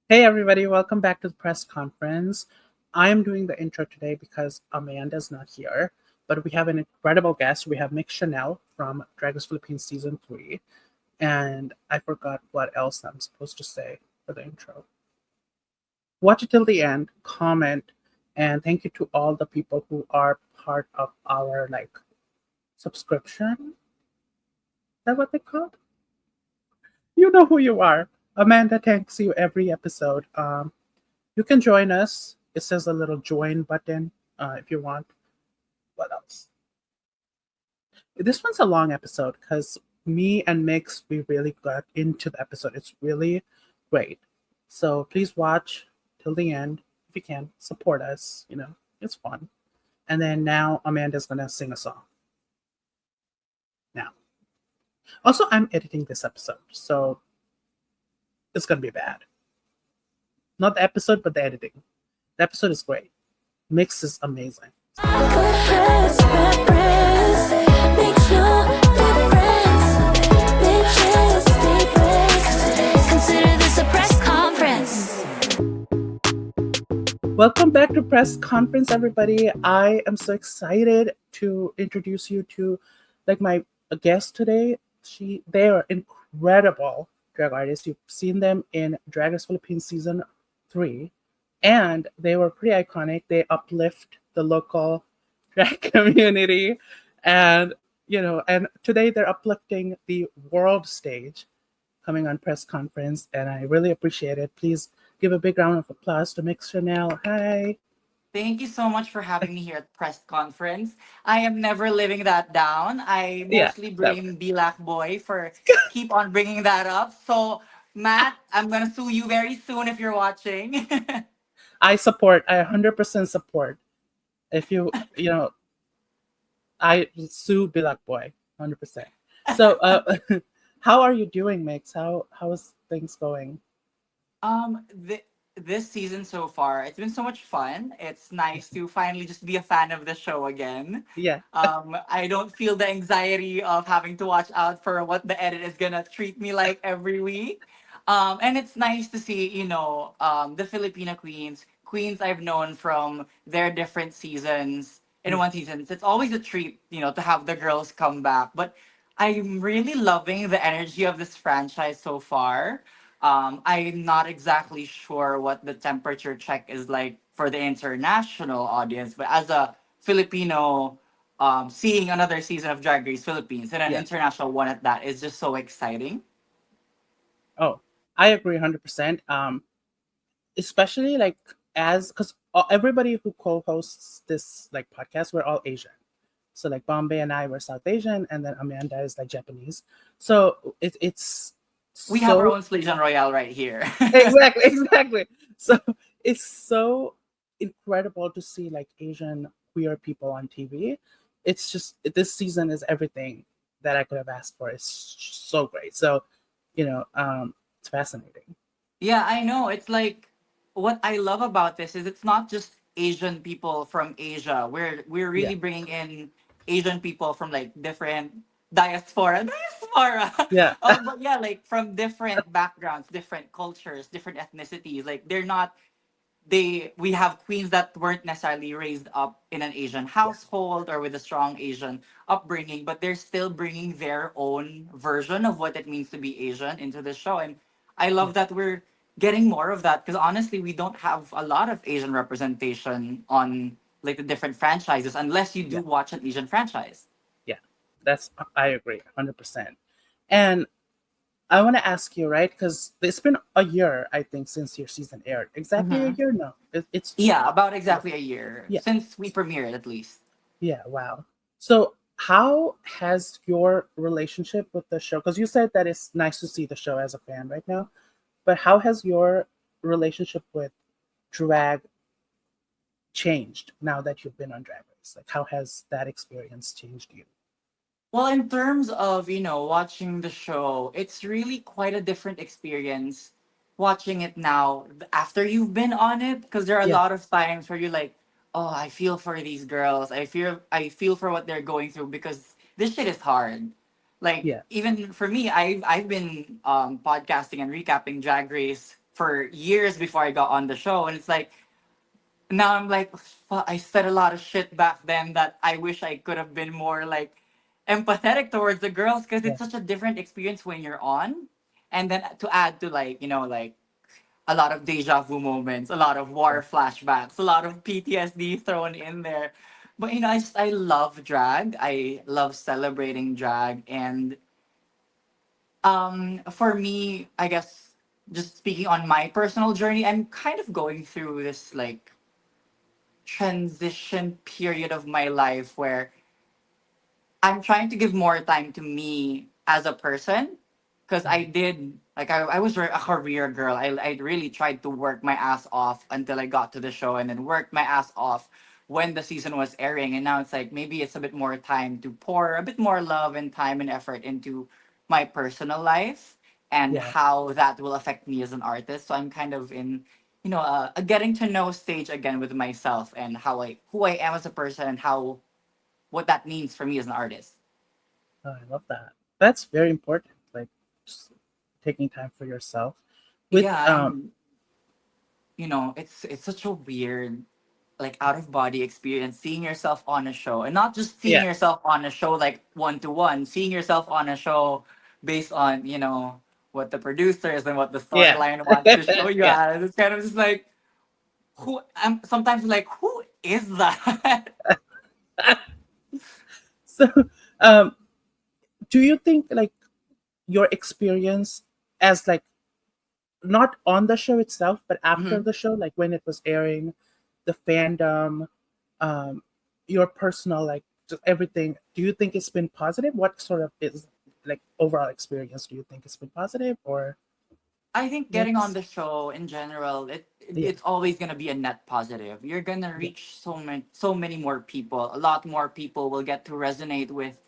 Hey everybody, welcome back to the press conference. I am doing the intro today because Amanda's not here, but we have an incredible guest. We have Myx Chanel from Drag Race Philippines Season 3, and I forgot what else I'm supposed to say for the intro. Watch it till the end, comment, and thank you to all the people who are part of our subscription. Is that what they called? You know who you are. Amanda thanks you every episode. You can join us. It says a little join button if you want. What else? This one's a long episode because me and Mix, we really got into the episode. It's really great. So please watch till the end if you can. Support us. It's fun. And then now Amanda's going to sing a song. Now, also, I'm editing this episode. So it's going to be bad. Not the episode, but the editing. The episode is great. Mix is amazing. Welcome back to press conference, everybody. I am so excited to introduce you to my guest today. They are incredible drag artists. You've seen them in Drag Race Philippines Season 3, and they were pretty iconic. They uplift the local drag community, and and today they're uplifting the world stage, coming on press conference, and I really appreciate it. Please give a big round of applause to Myx Chanel. Hi. Thank you so much for having me here at press conference. I am never living that down. I Yeah, mostly that blame Black Boy for keep on bringing that up. So, Matt, I'm gonna sue you very soon if you're watching. I support. I 100% support. If I sue Black Boy 100%. So, how are you doing, Mix? How is things going? This season so far, it's been so much fun. It's nice to finally just be a fan of the show again. Yeah, I don't feel the anxiety of having to watch out for what the edit is gonna treat me like every week. And it's nice to see, the Filipino queens I've known from their different seasons in yeah, one season. It's always a treat, to have the girls come back. But I'm really loving the energy of this franchise so far. I'm not exactly sure what the temperature check is like for the international audience, but as a Filipino, seeing another season of Drag Race Philippines and an yeah. international one at that is just so exciting. Oh, I agree 100%. Especially as because everybody who co-hosts this podcast, we're all Asian. So Bombay and I were South Asian, and then Amanda is Japanese. So it's We have our so own Slaysian Royale right here. exactly, exactly. So it's so incredible to see Asian queer people on TV. It's just this season is everything that I could have asked for. It's so great. So, it's fascinating. Yeah, I know. It's like what I love about this is it's not just Asian people from Asia. We're Yeah, really bringing in Asian people from like different diaspora. yeah, But yeah, like from different backgrounds, different cultures, different ethnicities. Like they're not they we have queens that weren't necessarily raised up in an Asian yeah, household or with a strong Asian upbringing, but they're still bringing their own version of what it means to be Asian into the show. And I yeah, love that we're getting more of that because honestly, we don't have a lot of Asian representation on like the different franchises unless you yeah, do watch an Asian franchise. yeah. That's I agree 100%. And I want to ask you, right? Because it's been a year, I think, since your season aired. Exactly a Hmm. year? No, it's Yeah, about yeah, exactly a year yeah, since we premiered at least. yeah. Wow. So, how has your relationship with the show? Because you said that it's nice to see the show as a fan right now, but how has your relationship with drag changed now that you've been on Drag Race? How has that experience changed you? Well, in terms of, watching the show, it's really quite a different experience watching it now after you've been on it because there are a Yeah, lot of times where you're like, "Oh, I feel for these girls. I feel for what they're going through because this shit is hard." Like yeah, even for me, I've been podcasting and recapping Drag Race for years before I got on the show, and it's like now I'm like, fuck, I said a lot of shit back then that I wish I could have been more like empathetic towards the girls, because Yeah. it's such a different experience when you're on, and then to add to like like a lot of deja vu moments, a lot of Yeah. war flashbacks, a lot of PTSD thrown in there. But I love drag. I love celebrating drag, and for me, I guess just speaking on my personal journey, I'm kind of going through this like transition period of my life where I'm trying to give more time to me as a person, because I Mhm. did like I was a career girl. I really tried to work my ass off until I got to the show, and then worked my ass off when the season was airing. And now it's like maybe it's a bit more time to pour a bit more love and time and effort into my personal life and Yeah. how that will affect me as an artist. So I'm kind of in a getting to know stage again with myself and how I who I am as a person and how what that means for me as an artist. Oh, I love that. That's very important. Like just taking time for yourself. With Yeah, and it's such a weird like out of body experience seeing yourself on a show, and not just seeing yeah. yourself on a show like one to one, seeing yourself on a show based on what the producers and what the Yeah. storyline wants to show you Yeah. as. It's kind of just like who I'm sometimes like who is that? So um do you think like your experience as like not on the show itself, but after Mhm. the show, like when it was airing, the fandom, um, your personal like just everything. Do you think it's been positive? What sort of is like overall experience? Do you think it's been positive or I think getting on mixed? the show in general, Yeah, it's always gonna be a net positive. You're gonna yeah, reach so many more people. A lot more people will get to resonate with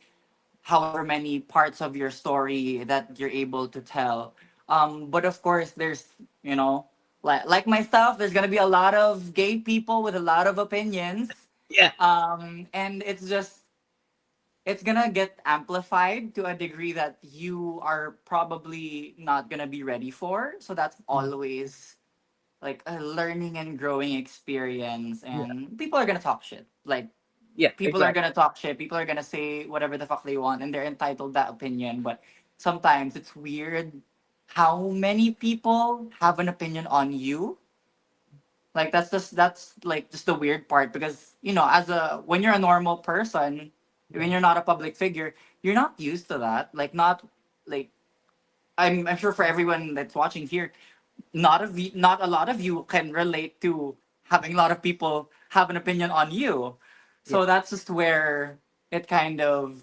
however many parts of your story that you're able to tell. But of course, there's like myself, there's gonna be a lot of gay people with a lot of opinions, yeah, and it's gonna get amplified to a degree that you are probably not gonna be ready for. So that's mm, always like a learning and growing experience. yeah, And people are gonna talk shit. Like yeah, people are exactly. gonna talk shit. People are gonna say whatever the fuck they want, and they're entitled that opinion. But sometimes it's weird how many people have an opinion on you. Like that's like just the weird part, because as a when you're a normal person, when Yeah, you're not a public figure, you're not used to that. Like not like I'm sure for everyone that's watching here, not a lot of you can relate to having a lot of people have an opinion on you. yeah, So that's just where it kind of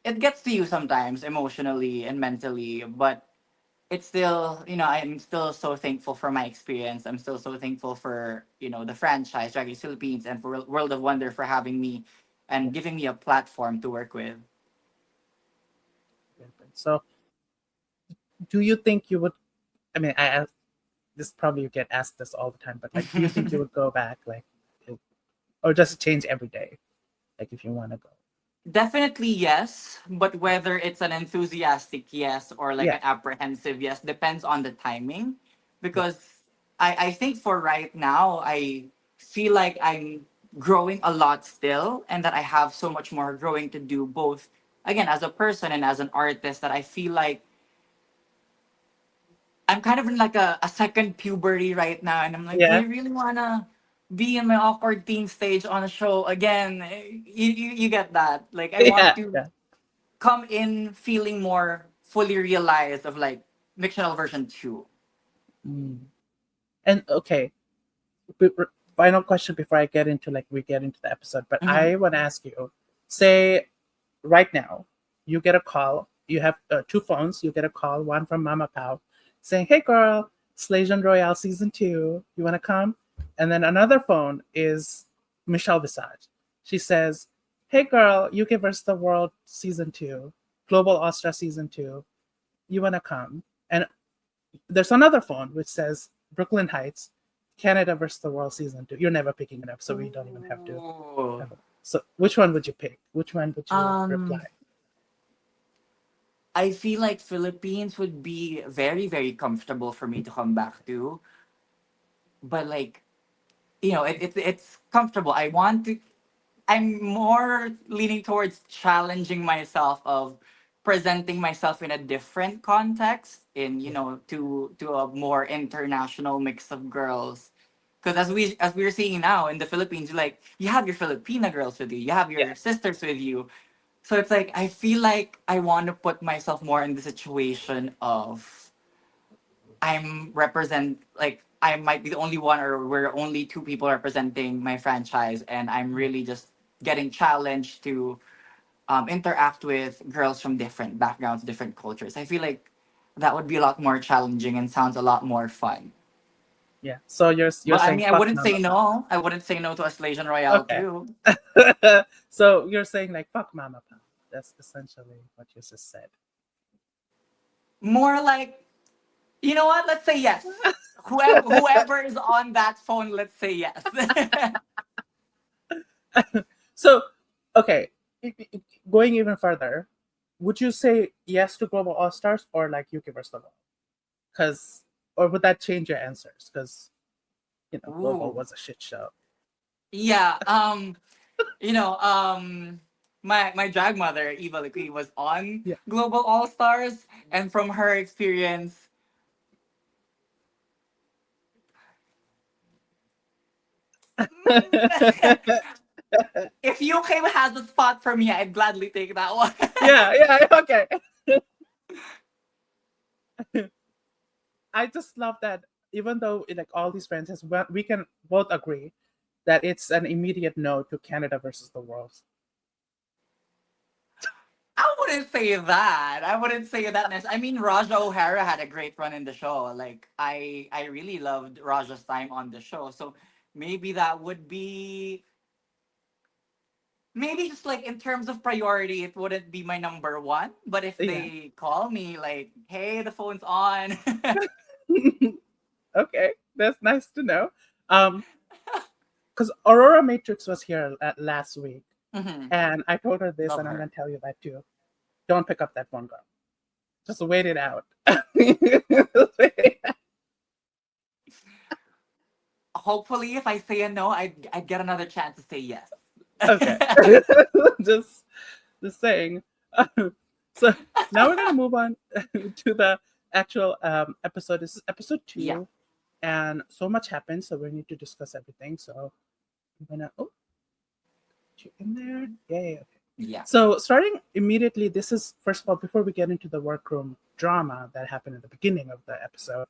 it gets to you sometimes emotionally and mentally, but it's still, I'm still so thankful for my experience. I'm still so thankful for, the franchise, Drag Race Philippines, and for World of Wonder for having me yeah. and giving me a platform to work with. So, do you think you would? I mean, I ask this probably you get asked this all the time, but like, do you think you would go back, like, or just change every day, like if you want to go? Definitely yes, but whether it's an enthusiastic yes or like Yeah, an apprehensive yes depends on the timing. yeah, Because I think for right now, I feel like I'm growing a lot still, and that I have so much more growing to do, both again as a person and as an artist, that I feel like I'm kind of in like a second puberty right now, and I'm like, do I yeah, really wanna be in my awkward teen stage on a show again? You get that? Like, I want yeah, to yeah. come in feeling more fully realized of like fictional version 2. Mm. And okay, final question before I get into like we get into the episode, but Mm-hmm. I want to ask you, say right now, you get a call. You have two phones. You get a call, one from Mama Pao, saying, "Hey girl, Slaysian Royale season 2. You want to come?" And then another phone is Michelle Visage. She says, "Hey girl, UK vs the World season 2, Global Austria season 2. You want to come?" And there's another phone which says Brooklyn Heights, Canada versus the World season 2. You're never picking it up, so we don't even have to Ooh. have it. So which one would you pick? Which one would you reply? Um, I feel like Philippines would be very, very comfortable for me to come back to. But like, it's comfortable. I'm more leaning towards challenging myself of presenting myself in a different context in, Yeah, to a more international mix of girls. Because as we're seeing now in the Philippines, like you have your Filipina girls with you, you have yeah, your sisters with you. So it's like I feel like I want to put myself more in the situation of I'm represent like I might be the only one or we're only two people representing my franchise and I'm yeah, really just getting challenged to interact with girls from different backgrounds, different cultures. I feel like that would be a lot more challenging and sounds a lot more fun. yeah. So you're But I saying mean, I fuck wouldn't say Mama no. I wouldn't say no to a Slaysian Royale Pound. too. Okay. So you're saying like fuck Mama Pound. That's essentially what you just said. More like, you know what? Let's say yes. Whoever is on that phone, let's say yes. So, okay, going even further, would you say yes to Global All Stars or like UK versus the World? Because, or would that change your answers? Because Global Ooh. was a shit show. Yeah. You know, my drag mother, EYYY, was on Yeah. Global All Stars, and from her experience, if UK has a spot for me, I'd gladly take that one. Yeah, yeah, okay. I just love that even though like all these franchises, we can both agree that it's an immediate no to Canada versus the world. I wouldn't say that. I wouldn't say that. I mean, Raja O'Hara had a great run in the show. Like, I really loved Raja's time on the show. So maybe that would be maybe just like in terms of priority, it wouldn't be my number one. But if Yeah. they call me, like, hey, the phone's on. Okay, that's nice to know. Um, because Aurora Matrix was here last week, Mhm. and I told her this, Love and I'm her. gonna tell you that too. Don't pick up that phone, girl. Just wait it out. Hopefully, if I say a no, I'd get another chance to say yes. Okay, just just saying. So now we're gonna move on to the actual episode. This is episode Yeah. 2, and so much happened, so we need to discuss everything. So I'm gonna put you in there. Yay. Okay. Yeah. So starting immediately, this is first of all before we get into the workroom drama that happened at the beginning of the episode.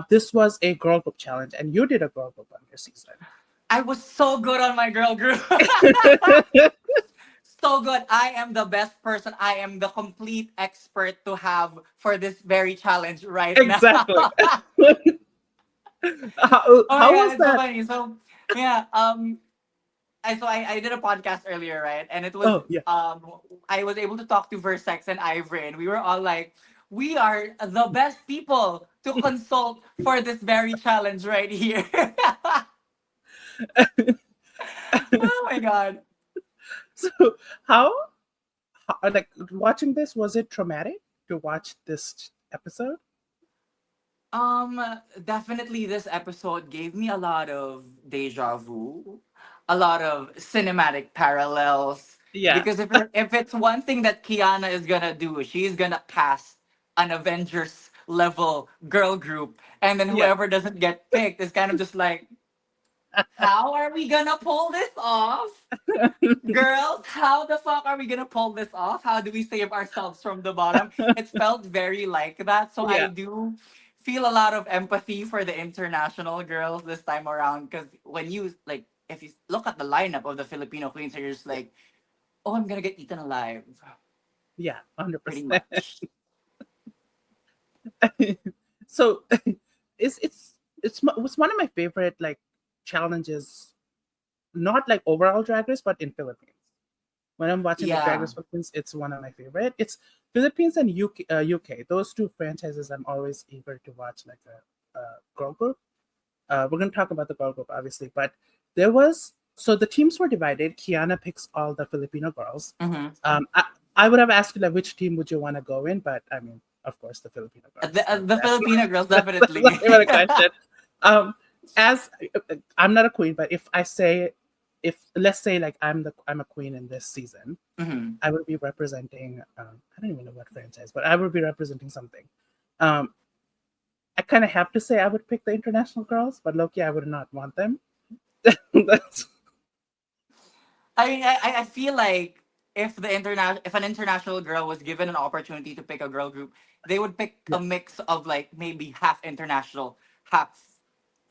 This was a girl group challenge, and you did a girl group on your season. I was so good on my girl group. So good. I am the best person. I am the complete expert to have for this very challenge right now. Exactly. Oh my How god, was it's so that? funny. So yeah, I did a podcast earlier, right? And it was Oh yeah, I was able to talk to Versex and Ivory, and we were all like, we are the best people to consult for this very challenge right here. Oh my god. so how, like watching this, was it traumatic to watch this episode? Um, Definitely this episode gave me a lot of deja vu, a lot of cinematic parallels. Yeah, Because if it's one thing that Khianna is gonna do, she's gonna cast an Avengers level girl group, and then yeah. whoever doesn't get picked is kind of just like, how are we gonna pull this off? Girls, how the fuck are we gonna pull this off? How do we save ourselves from the bottom? It felt very like that. So I Yeah, do feel a lot of empathy for the international girls this time around. Because when you like, if you look at the lineup of the Filipino queens, you're just like, oh, I'm gonna get eaten alive, yeah, pretty 100%. much. So it's one of my favorite like challenges, not like overall Drag Race, but in Philippines. When I'm watching like Drag Yeah. Race Philippines, it's one of my favorite. It's Philippines and UK. Those two franchises I'm always eager to watch like a girl group. We're gonna talk about the girl group obviously, but there was so the teams were divided. Khianna picks all the Filipino girls. Mm-hmm. Um, I would have asked you like which team would you want to go in, but I mean, of course, the Filipino girls. Like The that's Filipino girls that's not definitely. even a question. Um, as I'm not a queen, but if I say, if let's say like I'm a queen in this season, Hmm. I would be representing. I don't even know what franchise, but I would be representing something. Um, I kind of have to say I would pick the international girls, but Loki, I would not want them. That's, I mean, I feel like if an international girl was given an opportunity to pick a girl group, they would pick yeah, a mix of like maybe half international, half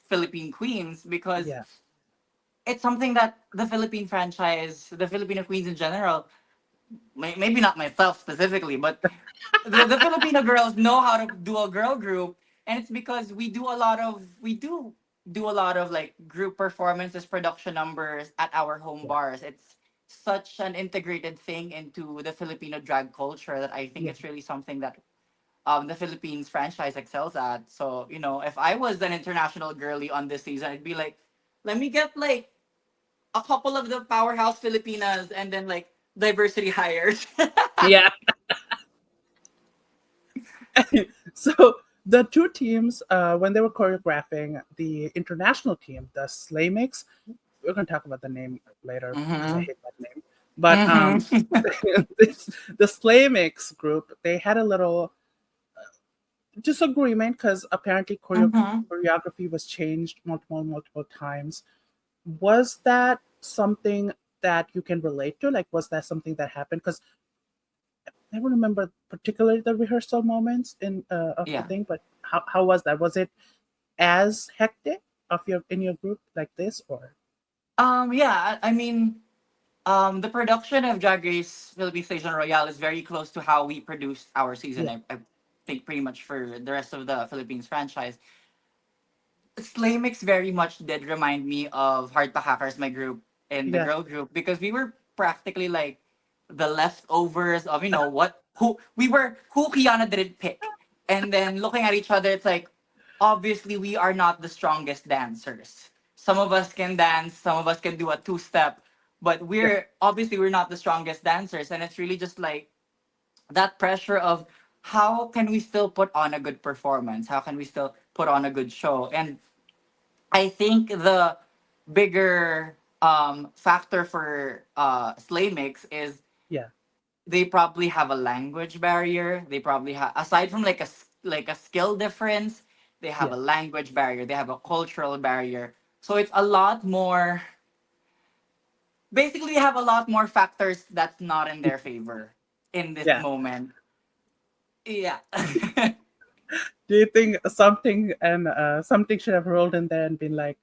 Philippine queens because yeah, it's something that the Philippine franchise, the Filipino queens in general, maybe not myself specifically, but the Filipino girls know how to do a girl group, and it's because we do a lot of like group performances, production numbers at our home yeah, bars. It's such an integrated thing into the Filipino drag culture that I think yeah. it's really something that the Philippines franchise excels at. So if I was an international girly on this season, I'd be like, let me get like a couple of the powerhouse Filipinas and then like diversity hires. Yeah. So the two teams, when they were choreographing, the international team, the SLAYMIX, we're going to talk about the name later because I Mm-hmm. hate that name. But Mm-hmm. the SLAYMIX group, they had a little disagreement because apparently Mm-hmm. choreography was changed multiple times. Was that something that you can relate to? Like, was that something that happened? Because I don't remember particularly the rehearsal moments of the Yeah. thing, but how was that? Was it as hectic of your in your group like this, or Yeah. I mean, the production of Drag Race Philippine Slaysian Royale is very close to how we produced our season. yeah, I think pretty much for the rest of the Philippines franchise. SLAYMIX very much did remind me of Heart Pa Hackers, my group in the yeah, girl group, because we were practically like the leftovers of what who Khianna didn't pick, and then looking at each other, it's like obviously we are not the strongest dancers. Some of us can dance, some of us can do a two-step, but yeah, we're not the strongest dancers, and it's really just like that pressure of how can we still put on a good performance? How can we still put on a good show? And I think the bigger factor for SLAYMIX is yeah, they probably have a language barrier. They probably have, aside from like like a skill difference, they have yeah, a language barrier. They have a cultural barrier. So it's a lot more. Basically, they have a lot more factors that's not in their favor in this yeah. moment. Yeah. Do you think something should have rolled in there and been like,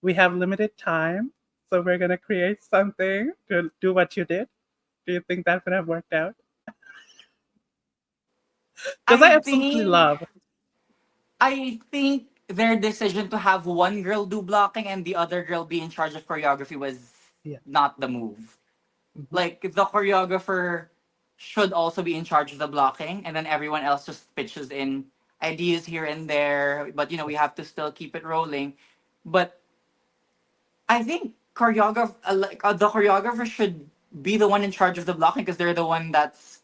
we have limited time, so we're gonna create something to do what you did? Do you think that would have worked out? Because I I absolutely think love, I think their decision to have one girl do blocking and the other girl be in charge of choreography was yeah, not the move. mhm, Like the choreographer should also be in charge of the blocking, and then everyone else just pitches in ideas here and there. But yeah, we have to still keep it rolling. But I think the choreographer should be the one in charge of the blocking because they're the one that's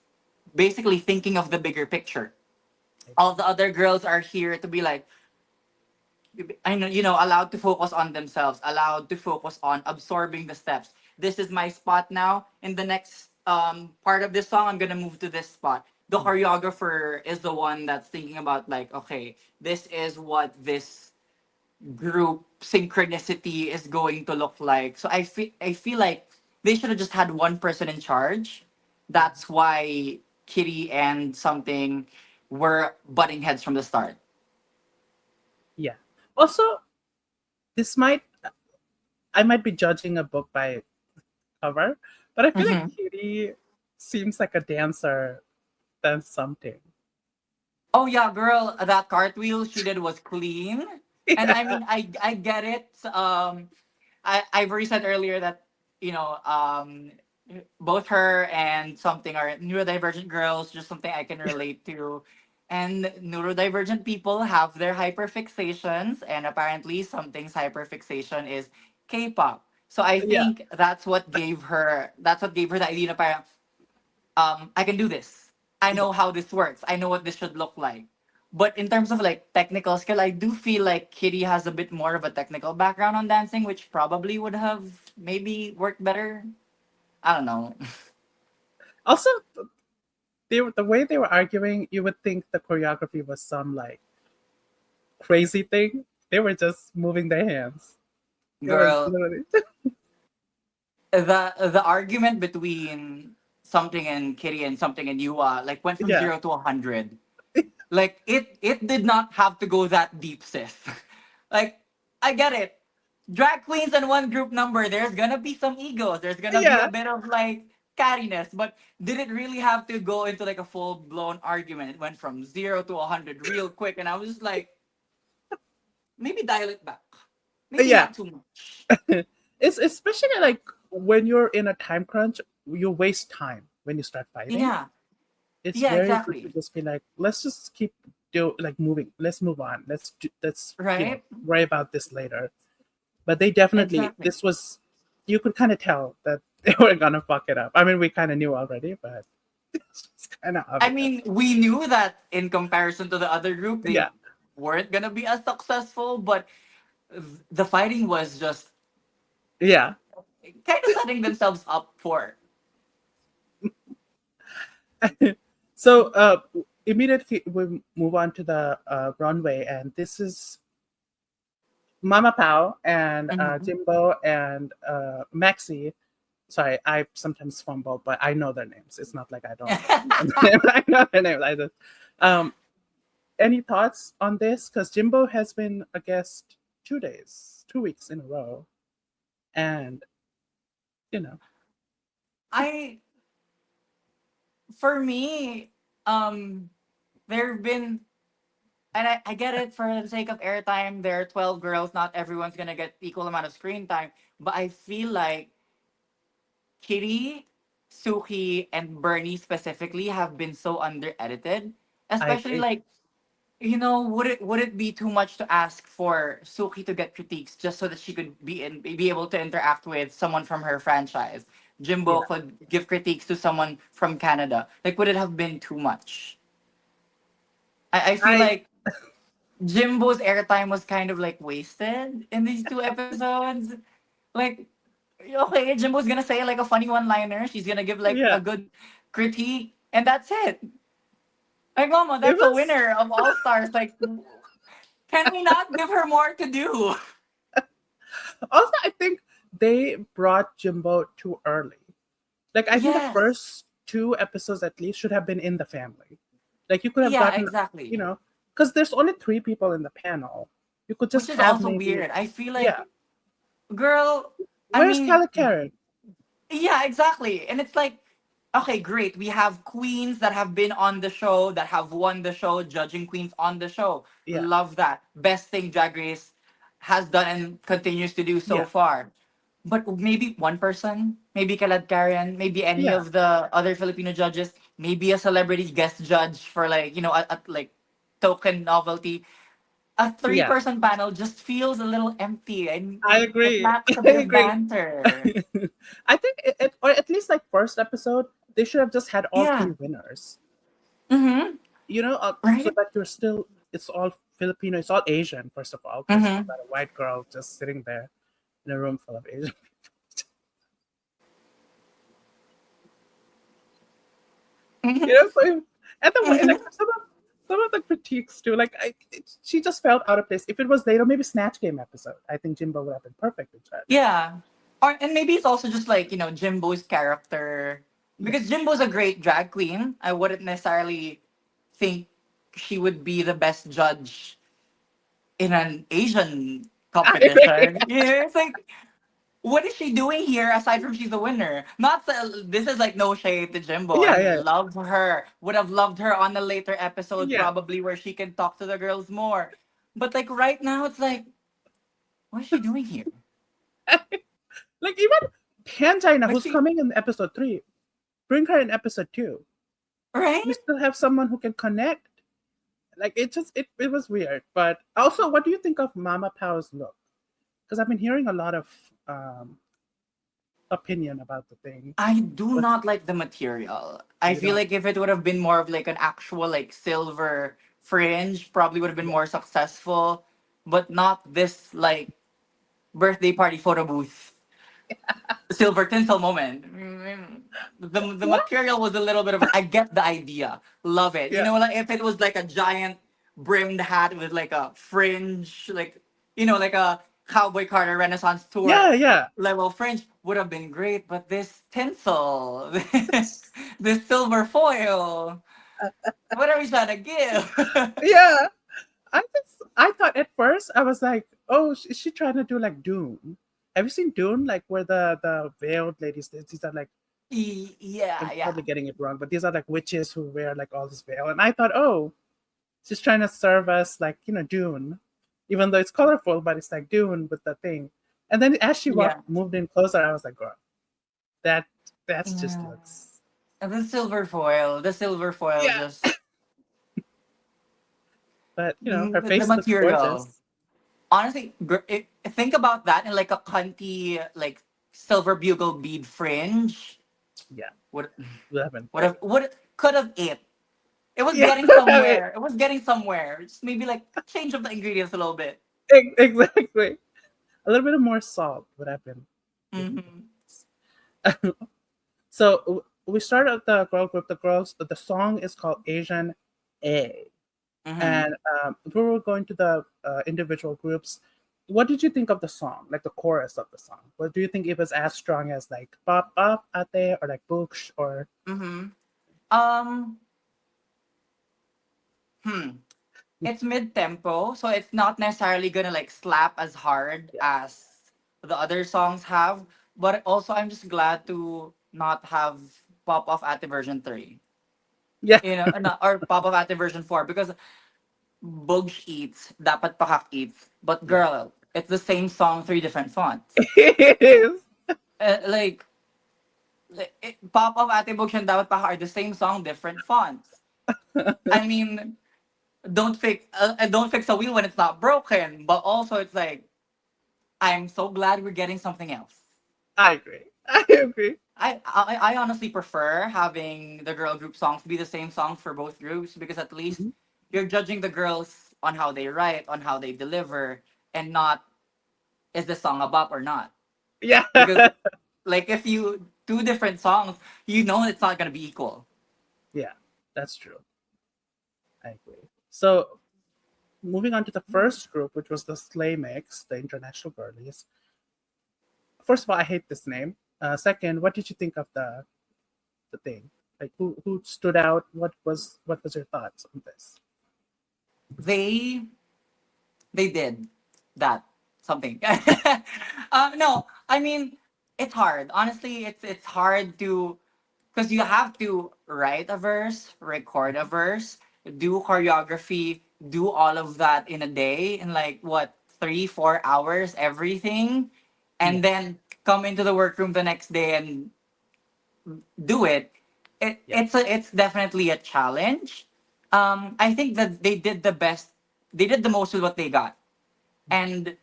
basically thinking of the bigger picture. All the other girls are here to be like, I know, allowed to focus on themselves, allowed to focus on absorbing the steps. This is my spot now. In the next part of this song, I'm gonna move to this spot. The yeah, choreographer is the one that's thinking about like, okay, this is what this group synchronicity is going to look like. So I feel like they should have just had one person in charge. mhm, That's why Kitty and something were butting heads from the start. yeah. Also, this might I might be judging a book by cover, but I feel like Kitty seems like a dancer than something. Oh yeah, girl, that cartwheel she did was clean. And I Yeah, mean I get it. I've already said earlier that, both her and something are neurodivergent girls, just something I can relate to. And neurodivergent people have their hyperfixations, and apparently something's hyperfixation is K-pop. So I yeah, think that's what gave her the idea na parang I can do this. I Yeah. know how this works. I know what this should look like. But in terms of like technical skill, I do feel like Kitty has a bit more of a technical background on dancing, which probably would have maybe worked better. I don't know. Also, the way they were arguing, you would think the choreography was some like crazy thing. They were just moving their hands. It was Girl, literally the argument between something and Kitty and something and Yuhua like went from yeah, 0 to 100. Like it did not have to go that deep, sis. Like I get it. Drag queens and one group number, there's gonna be some egos. There's gonna be a yeah, bit of like cattiness. But did it really have to go into like a full blown argument? It went from 0 to 100 real quick, and I was just like, maybe dial it back. Maybe yeah. not too much. It's especially like when you're in a time crunch, you waste time when you start fighting. Yeah. It's Yeah, very good to exactly. just be like, let's just keep moving. Let's move on. Let's Right? worry about this later. But they definitely Exactly. this was you could kind of tell that they were gonna fuck it up. I mean, we kind of knew already, but it's kind of I obvious. mean, we knew that in comparison to the other group, Yeah, they weren't gonna be as successful, but the fighting was just yeah. kind of setting themselves up for. So immediately we move on to the runway, and this is Mama Pao and Mhm. Jimbo and Maxi. Sorry, I sometimes fumble, but I know their names. It's not like I don't know their names. I know their names. I just, um, any thoughts on this? Because Jimbo has been a guest 2 days, 2 weeks in a row, and you know, I, for me, um, there have been, and I get it for the sake of airtime. There are 12 girls. Not everyone's gonna get equal amount of screen time, but I feel like Kitty, Suki, and Bernie specifically have been so under edited. I Especially agree. like, would it be too much to ask for Suki to get critiques just so that she could be able to interact with someone from her franchise? Jimbo Yeah, could give critiques to someone from Canada. Like, would it have been too much? I feel I like Jimbo's airtime was kind of like wasted in these two episodes. Like, okay, Jimbo's gonna say like a funny one liner. She's gonna give like yeah. a good critique, and that's it. Like, Mama, It that's a was winner of All Stars. Like, can we not give her more to do? also I think they brought Jimbo too early. Like I think the Yes. first two episodes at least should have been in the family. Like you could have Yeah, gotten, exactly. because there's only three people in the panel. You could Which just is have also maybe, weird. I feel yeah. like, girl, I Where's mean, Kelly Karen? yeah, exactly. And it's like, okay, great. We have queens that have been on the show, that have won the show, judging queens on the show. Yeah, Love that. Best thing Drag Race has done and continues to do so yeah, far. But maybe one person, maybe Kalad Karen, maybe any yeah, of the other Filipino judges, maybe a celebrity guest judge for like, a like token novelty. A yeah. three-person panel just feels a little empty and I it agree. lacks a I bit of agree. banter. I think or at least like first episode, they should have just had all Yeah. three winners. Mm-hmm. So Right? that you're still, it's all Filipino, it's all Asian, first of all, because you Mm-hmm. got a white girl just sitting there in a room full of Asian. So and the way, like Mm-hmm. some of the critiques too, like she just felt out of place. If it was later, maybe Snatch Game episode, I think Jimbo would have been perfect to judge. Yeah. And maybe it's also just like, Jimbo's character. Yeah, Because Jimbo's a great drag queen. I wouldn't necessarily think she would be the best judge in an Asian I agree. competition. Yeah, it's like, what is she doing here aside from she's the winner? Not this is like no shade to Jimbo. I Yeah, yeah, love her. Would have loved her on a later episode, yeah. probably where she can talk to the girls more. But like right now, it's like, what is she doing here? Like even Pangina, Like who's she, coming in episode 3, bring her in episode 2. You right? still have someone who can connect. Like it was weird. But also, what do you think of Mama Pao's look? Because I've been hearing a lot of um, opinion about the thing? I do What not like the material. I you feel don't? like if it would have been more of like an actual like silver fringe, probably would have been Yeah. more successful, but not this like birthday party photo booth silver tinsel moment. The What? material was a little bit of I get the idea. Love it. You Yeah. know, like if it was like a giant brimmed hat with like a fringe, like like a Cowboy Carter Renaissance tour Yeah. Yeah. level fringe would have been great, but this tinsel, It's- this silver foil, what are we trying to give? yeah. I thought at first I was like, oh, is she trying to do like Dune? Have you seen Dune? Like where the veiled ladies? These are like Yeah, I'm yeah, probably getting it wrong, but these are like witches who wear like all this veil. And I thought, oh, she's trying to serve us like Dune, even though it's colorful, but it's like Dune with the thing. And then as she yeah. moved in closer, I was like, girl, that that's just Yeah. looks. And the silver foil Yeah. just But her the face looks material. gorgeous. Honestly, think about that in like a cunty like silver bugle bead fringe. Yeah, Would would have been would have great. would could have it. It was Yeah, getting I mean, somewhere. It was getting somewhere. Just maybe like change up the ingredients a little bit. exactly. A little bit of more salt would have been really Mm-hmm. nice. So we started with the girl group. The girls, the song is called Asian A. Mm-hmm. And we were going to the individual groups. What did you think of the song, like the chorus of the song? What do you think it was as strong as like "Pop Up" Ate or like "Books" or Mm-hmm. Um. Hmm. It's mid tempo, so it's not necessarily gonna like slap as hard yeah, as the other songs have. But also, I'm just glad to not have Pop Off at the version 3. yeah, Or Pop Off at the version 4 because Bogs eats, dapat pakak eats. But yeah. girl, it's the same song, three different fonts. It is. Like, Pop Off Ate Bogs and dapat pakak are the same song, different fonts. I mean, don't fix a wheel when it's not broken. But also, it's like I'm so glad we're getting something else. I agree. I agree. I honestly prefer having the girl group songs be the same song for both groups because at least Mhm. you're judging the girls on how they write, on how they deliver, and not is the song a bop or not. Yeah, Because like if you two different songs, it's not gonna be equal. yeah. That's true. I agree. So moving on to the first group, which was the SLAYMIX, the international girlies. First of all, I hate this name. Second, what did you think of the thing? Like who stood out? What was your thoughts on this? They they did that something. No, I mean it's hard. Honestly, it's hard to because you have to write a verse, record a verse, do choreography, do all of that in a day in like what 3 4 hours, everything, Yeah, and then come into the workroom the next day and do it. It yeah, it's a, it's definitely a challenge. I think that they did the best. They did the most with what they got, and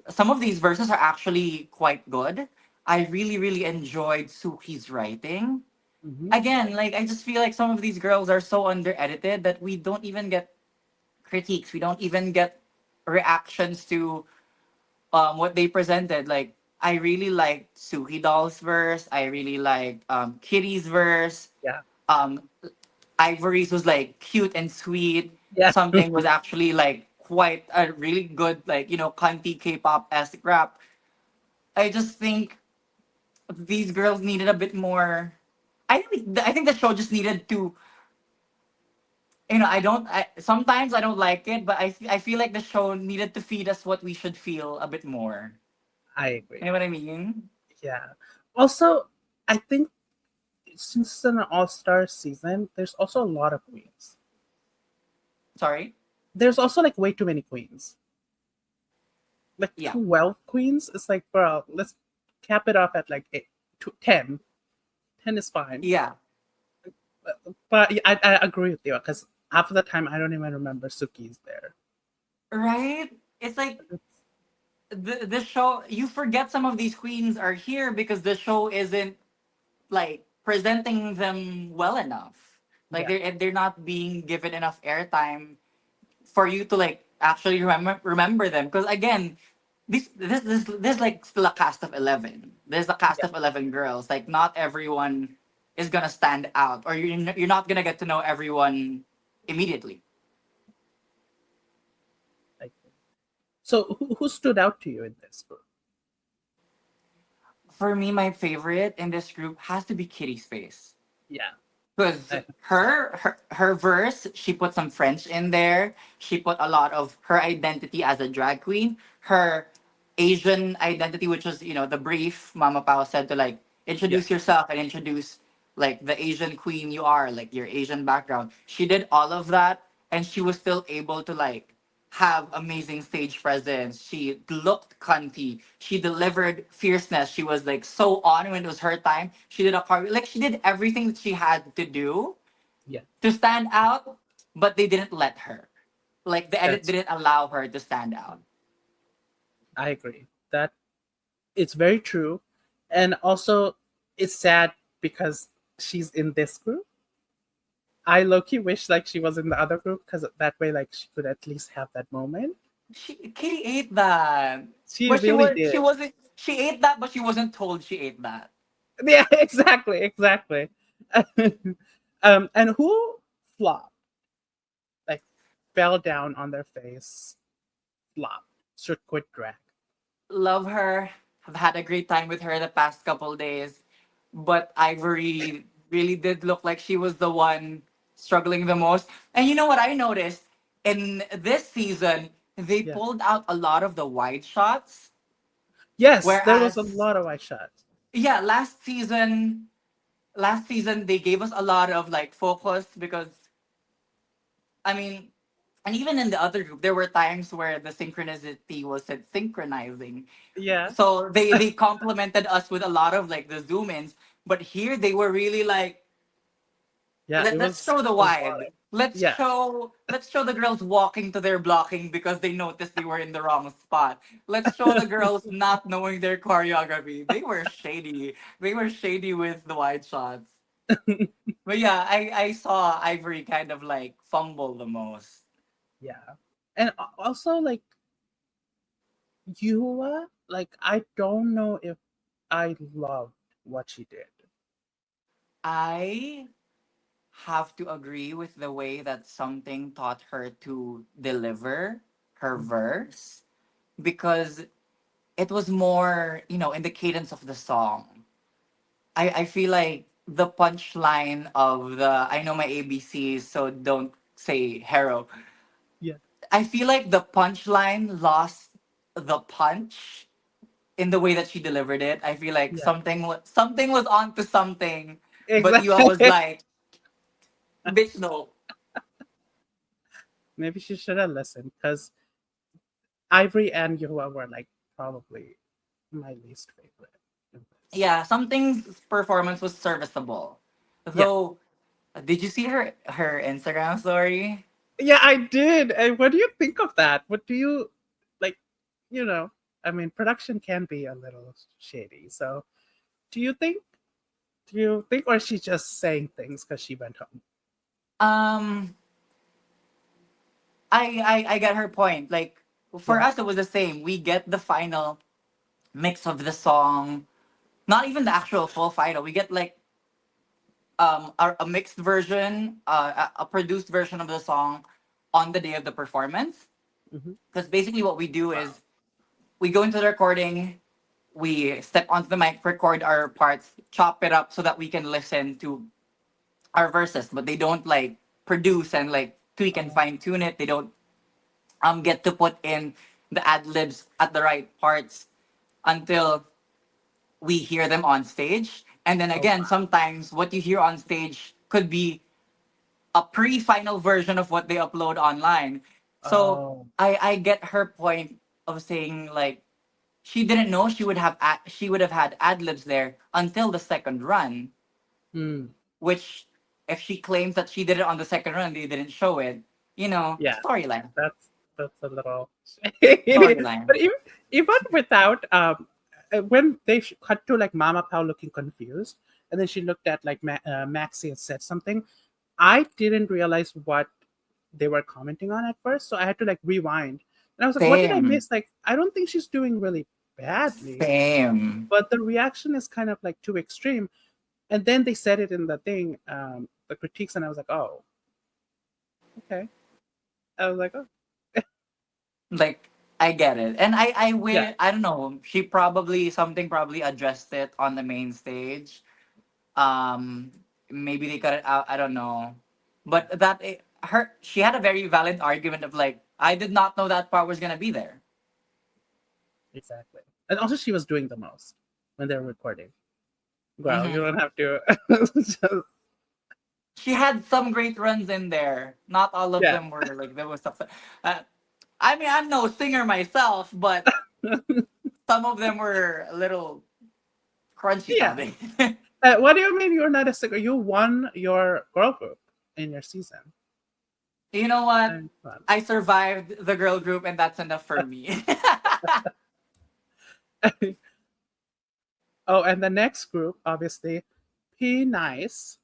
some of these verses are actually quite good. I really, really enjoyed Suki's writing. hmm Again, like I just feel like some of these girls are so under edited that we don't even get critiques. We don't even get reactions to what they presented. Like I really liked Suki Doll's verse. I really liked Kitty's verse. yeah, Um, Ivory's was like cute and sweet. yeah. Something was actually like quite a really good like cunty K-pop esque rap. I just think these girls needed a bit more. I think the show just needed to. Sometimes I don't like it, but I feel like the show needed to feed us what we should feel a bit more. I You agree. know what I mean? Yeah. Also, I think since it's an all-star season, there's also a lot of queens. Sorry. There's also like way too many queens. Like Yeah. 12 queens. It's like, bro, let's cap it off at like 10. 10 is fine. Yeah. But yeah, I agree with you because half of the time I don't even remember Suki's there. Right. It's like the show, you forget some of these queens are here because the show isn't like presenting them well enough. Like Yeah, they're not being given enough airtime for you to like actually remember them. Because again, this like still a cast of 11. There's a cast yeah, of 11 girls. Like not everyone is gonna stand out, or you're not gonna get to know everyone immediately. like so. Who stood out to you in this group? For me, my favorite in this group has to be Kitty Space. Yeah, Because I have to say. her verse, she put some French in there. She put a lot of her identity as a drag queen, her Asian identity, which was, the brief Mama Pao said to like Yeah, introduce yourself and introduce like the Asian queen you are, like your Asian background. She did all of that, and she was still able to like have amazing stage presence. She looked cunty. She delivered fierceness. She was like so on when it was her time. She did a car, like she did everything that she had to do yeah. to stand out, but they didn't let her. Like the edit That's didn't allow her to stand out. I agree. That it's very true, and also it's sad because she's in this group. I low-key wish like she was in the other group because that way like she could at least have that moment. Kitty ate that, She but really she did. wasn't she ate that, but she wasn't told she ate that. Yeah, exactly, exactly. And who flopped? Like fell down on their face, flopped, should quit drag. Love her. Have had a great time with her the past couple days. But Ivory really did look like she was the one struggling the most. And you know what I noticed? In this season, they Yeah. pulled out a lot of the wide shots. Yes, there was a Whereas, lot of white shots. yeah, last season they gave us a lot of like focus because I mean, and even in the other group, there were times where the synchronicity wasn't synchronizing. Yeah. So they complimented us with a lot of like the zoom ins, but here they were really like, Yeah, it let's was show the a lot. wide. Yeah. Let's show the girls walking to their blocking because they noticed they were in the wrong spot. Let's show the girls not knowing their choreography. They were shady. They were shady with the wide shots. But yeah, I saw Ivory kind of like fumble the most. Yeah. And also like Yuhua, like I don't know if I loved what she did. I have to agree with the way that something taught her to deliver her Mhm. verse because it was more, in the cadence of the song. I feel like the punchline of the I know my ABCs, so don't say hero. Yeah. I feel like the punchline lost the punch in the way that she delivered it. I feel like Yeah. something was onto something, but Yua was Exactly. like, bitch, no. Maybe she should have listened because Ivory and Yuhua were like probably my least favorite in this. Yeah, something's performance was serviceable. Yeah. Though, did you see her Instagram story? Yeah, I did. And what do you think of that? What do you like? You know, I mean, production can be a little shady. So, do you think? Do you think, or is she just saying things because she went home? Um, I get her point. Like for Yeah. us, it was the same. We get the final mix of the song, not even the actual full final. We get like a mixed version, a produced version of the song on the day of the performance. Hmm. Because basically, what we do Wow. is we go into the recording, we step onto the mic, record our parts, chop it up so that we can listen to our verses. But they don't like produce and like tweak and Oh, fine tune it. They don't get to put in the ad libs at the right parts until we hear them on stage. And then oh again, wow. sometimes what you hear on stage could be a pre-final version of what they upload online. So Oh. I get her point of saying like she didn't know she would have had ad libs there until the second run, Hmm. which if she claims that she did it on the second run, they didn't show it. Yeah. Storyline. That's that's a little shady. Storyline. But even without when they cut to like Mama Pao looking confused, and then she looked at like Maxie and said something, I didn't realize what they were commenting on at first, so I had to like rewind. And I was like, what did I Same. miss? Like, I don't think she's doing really badly, Same. but the reaction is kind of like too extreme. And then they said it in the thing, the critiques, and I was like, oh, okay. I was like, oh, Like I get it. And I yeah, will I don't know, she probably something probably addressed it on the main stage. Um Maybe they cut it out, I don't know. But her she had a very valid argument of like, I did not know that part was gonna be there. exactly. And also, she was doing the most when they were recording. Well, you Hmm. don't have to. Just, She had some great runs in there. Not all of yeah, them were like, there was stuff. Uh, I mean, I'm no singer myself, but some of them were a little crunchy yeah. sounding. What do you mean you're not a singer? You won your girl group in your season. You know what? And fun. I survived the girl group, and that's enough for me. Oh, and the next group, obviously, P Nice.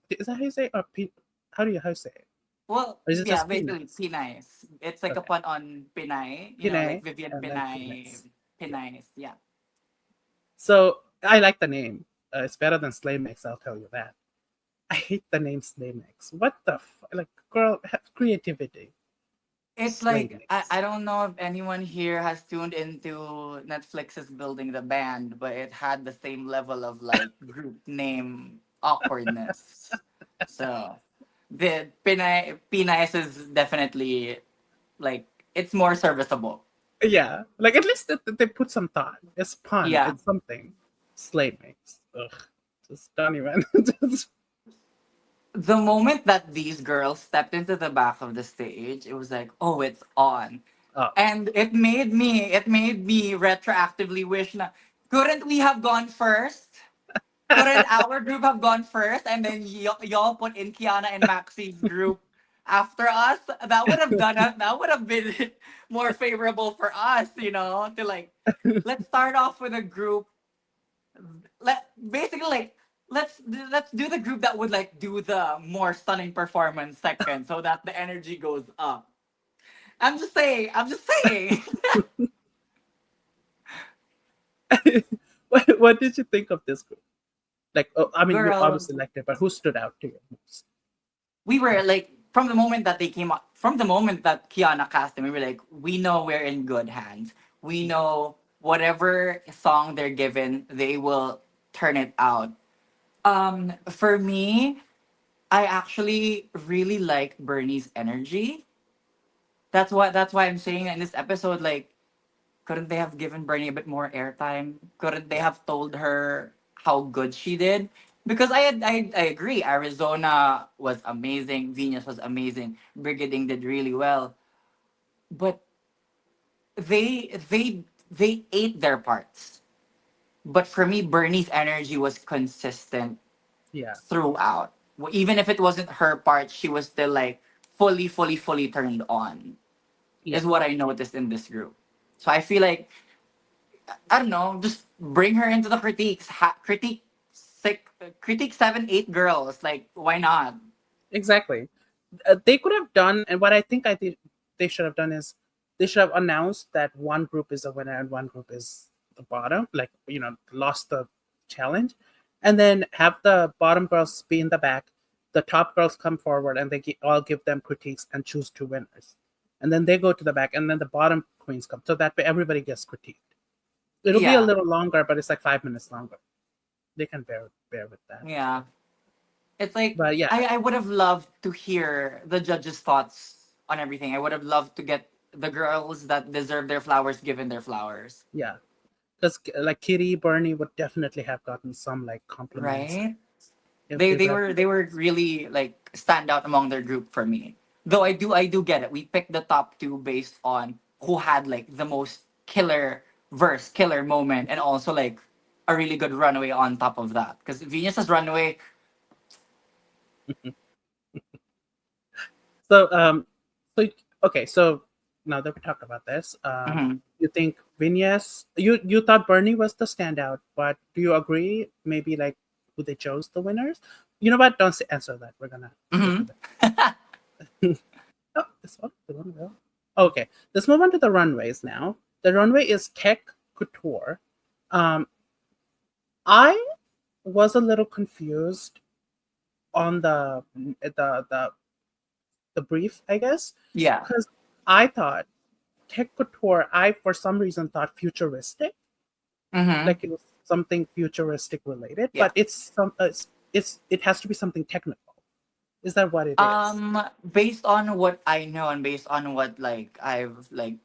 Is that how you say it? Or P? How you say it? Well, Or is it yeah, just P basically Nice? Pinay. It's like a Okay, pun on Pinay, like Pinay Vivian and then P Pinay, Nice. Yeah. Pinay. Yeah. So I like the name. It's better than SLAYMIX. I'll tell you that. I hate the name SLAYMIX. What the like, girl? Have creativity. It's like SLAYMIX. I don't know if anyone here has tuned into Netflix's Building the Band, but it had the same level of like group name awkwardness. So the Pinay is definitely like it's more serviceable. Yeah, like at least they put some thought. It's pun. Yeah. It's something. SLAYMIX. Ugh, just don't even. Just, The moment that these girls stepped into the back of the stage, it was like, oh, it's on. oh, And it made me retroactively wish na, couldn't we have gone first? Couldn't our group have gone first and then y'all put in Kiana and Maxi's group after us? That would have done it. That would have been more favorable for us, to like, let's start off with a group. Basically like let's do the group that would like do the more stunning performance second so that the energy goes up. I'm just saying. what did you think of this group? Like, oh, I mean, you Girl, obviously liked it, but who stood out to you most? we were like from the moment that they came up, from the moment that Kiana cast them, we were like, we know we're in good hands. We know whatever song they're given, they will turn it out. For me, I actually really like Bernie's energy. That's why I'm saying in this episode, like, couldn't they have given Bernie a bit more airtime? Couldn't they Yeah, have told her how good she did? Because I agree, Arizona was amazing, Venus was amazing, Brigiding did really well, but they ate their parts. But for me, Bernie's energy was consistent yeah, throughout. Even if it wasn't her part, she was still like fully turned on. yeah. Is what I noticed in this group. So I feel like I don't know, just bring her into the critiques. Critique 7, 8 girls. Like why not? Exactly. They could have done, and what I think they should have done is they should have announced that one group is the winner and one group is the bottom, like, lost the challenge, and then have the bottom girls be in the back, the top girls come forward, and they all give them critiques and choose two winners, and then they go to the back, and then the bottom queens come, so that way everybody gets critiqued. It'll be a Yeah, little longer, but it's like 5 minutes longer. They can bear with that. yeah. It's like But yeah, I would have loved to hear the judges' thoughts on everything. I would have loved to get the girls that deserve their flowers given their flowers. yeah. Because like Kitty, Bernie would definitely have gotten some like compliments Right? if They they they would have. were they were really like stand out among their group for me. Though I do get it. We picked the top two based on who had like the most killer verse, killer moment, and also like a really good runway on top of that. Because Venus's runway, So so okay, so now that we talked about this, Mhm. you think Viñas, you thought Bernie was the standout, but do you agree maybe like who they chose the winners? You know what? Don't answer that. We're gonna get to Mhm. that. Oh, this one, the runway. Okay, let's move on to the runways now. The runway is tech couture. Um, I was a little confused on the brief, I guess, Yeah. because I thought tech couture. I for some reason thought futuristic, Mhm. like it was something futuristic related, Yeah. but it has to be something technical. Is that what it is? Based on what I know and based on what like I've like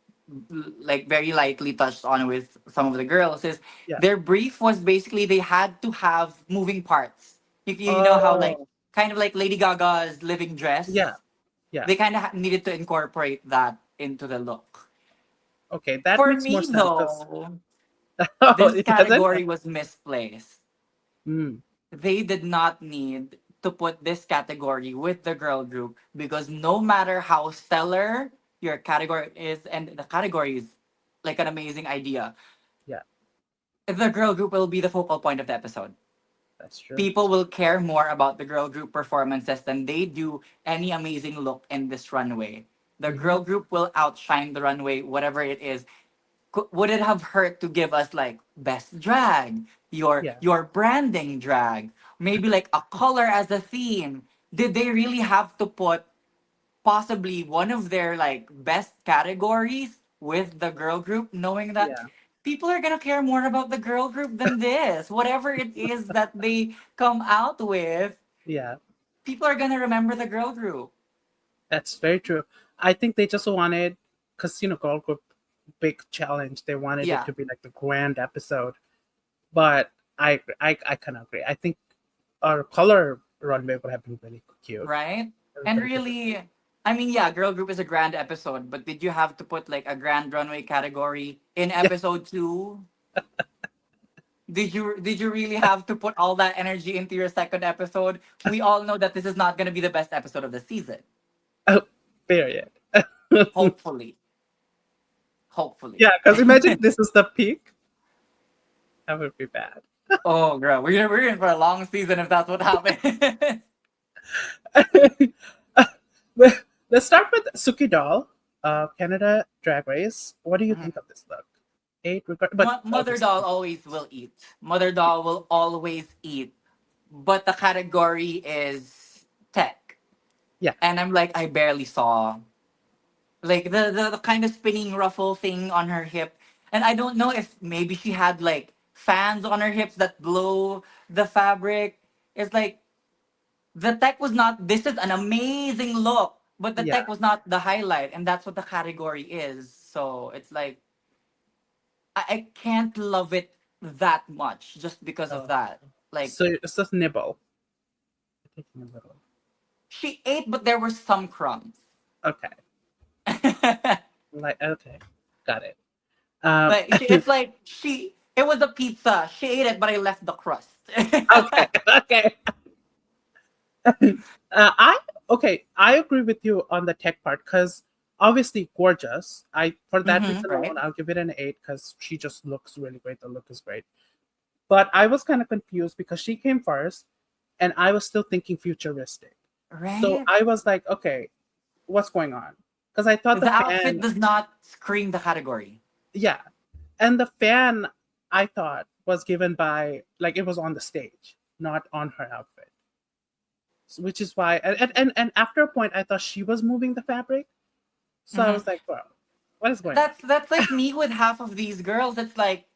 very lightly touched on with some of the girls is Yeah. their brief was basically they had to have moving parts. If you know how like Oh, kind of like Lady Gaga's living yeah, dress, yeah. they kind of needed to incorporate that into the look. Okay, that For makes more me sense because though, oh, this it doesn't. category was misplaced. Mm, They did not need to put this category with the girl group because no matter how stellar your category is, and the category is like an amazing idea, yeah, the girl group will be the focal point of the episode. that's true. People will care more about the girl group performances than they do any amazing look in this runway. The Hmm. girl group will outshine the runway, whatever it is. Would it have hurt to give us like best drag, Yeah, your branding drag, maybe like a color as a theme? Did they really have to put possibly one of their like best categories with the girl group, knowing that yeah, people are gonna care more about the girl group than this? Whatever it is that they come out with, yeah. people are gonna remember the girl group. That's very true. I think they just wanted, because girl group big challenge. They wanted it Yeah, to be like the grand episode, but I kind of agree. I think our color runway would have been really cute. right? And Everybody could just really, I mean, yeah, girl group is a grand episode, but did you have to put like a grand runway category in yeah, episode 2? Did you really have to put all that energy into your second episode? We all know that this is not going to be the best episode of the season. oh, period. Hopefully. Hopefully. Yeah, because imagine this is the peak. That would be bad. Oh, girl, we're in for a long season if that's what happens. Well, let's start with Suki Doll, Canada Drag Race. What do you think Mhm. of this look? Eight, but Mother doll obviously, always will eat. Mother doll will always eat. But the category is tech. yeah, And I'm like, I barely saw like the kind of spinning ruffle thing on her hip. And I don't know if maybe she had like fans on her hips that blow the fabric. It's like the tech was not, this is an amazing look, but the yeah. tech was not the highlight. And that's what the category is. So it's like, I can't love it that much just because of Oh, that. Like, so it's just nibble. Taking a little. she ate, but there were some crumbs. Okay, like okay, got it. It's like it was a pizza. She ate it, but I left the crust. Okay, okay. I okay. I agree with you on the tech part because obviously gorgeous. I for that reason alone, Right? I'll give it an eight because she just looks really great. The look is great. But I was kind of confused because she came first, and I was still thinking futuristic. So Right? I was like, okay, what's going on? Because I thought the The outfit fan, does not scream the category. yeah, and the fan I thought was given by like it was on the stage, not on her outfit. Which is why and after a point I thought she was moving the fabric. So I Hmm. was like, bro, what is going on? That's like me with half of these girls. It's like,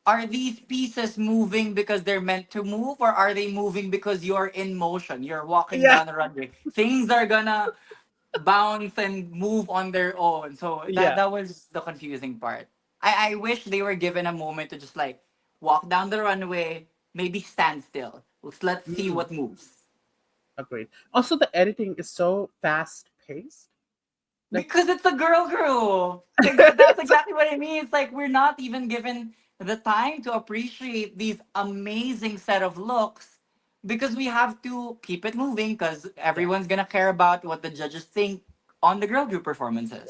are these pieces moving because they're meant to move, or are they moving because you're in motion? You're walking Yeah, down the runway. Things are gonna bounce and move on their own. So that yeah. that was the confusing part. I wish they were given a moment to just like walk down the runway, maybe stand still. Let's see Mm, what moves. agreed. Also the editing is so fast paced. Like Because it's a girl group. That's exactly what I mean. It's like we're not even given the time to appreciate these amazing set of looks because we have to keep it moving because yeah, everyone's gonna care about what the judges think on the girl group yeah. performances.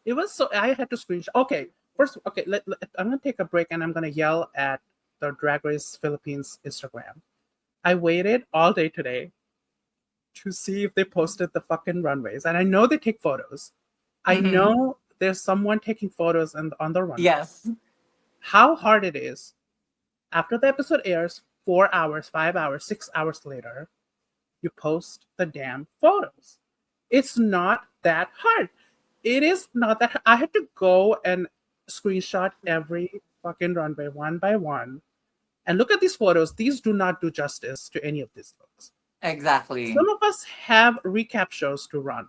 It was so I had to screenshot. Okay, first, okay, I'm gonna take a break and I'm gonna yell at the Drag Race Philippines Instagram. I waited all day today to see if they posted the fucking runways, and I know they take photos. I Mm-hmm. know there's someone taking photos on the runway. Yes, How hard it is after the episode airs, 4 hours, 5 hours, 6 hours later, you post the damn photos. It's not that hard. It is not that I had to go and screenshot every fucking runway one by one and look at these photos. These do not do justice to any of these looks. exactly. Some of us have recap shows to run.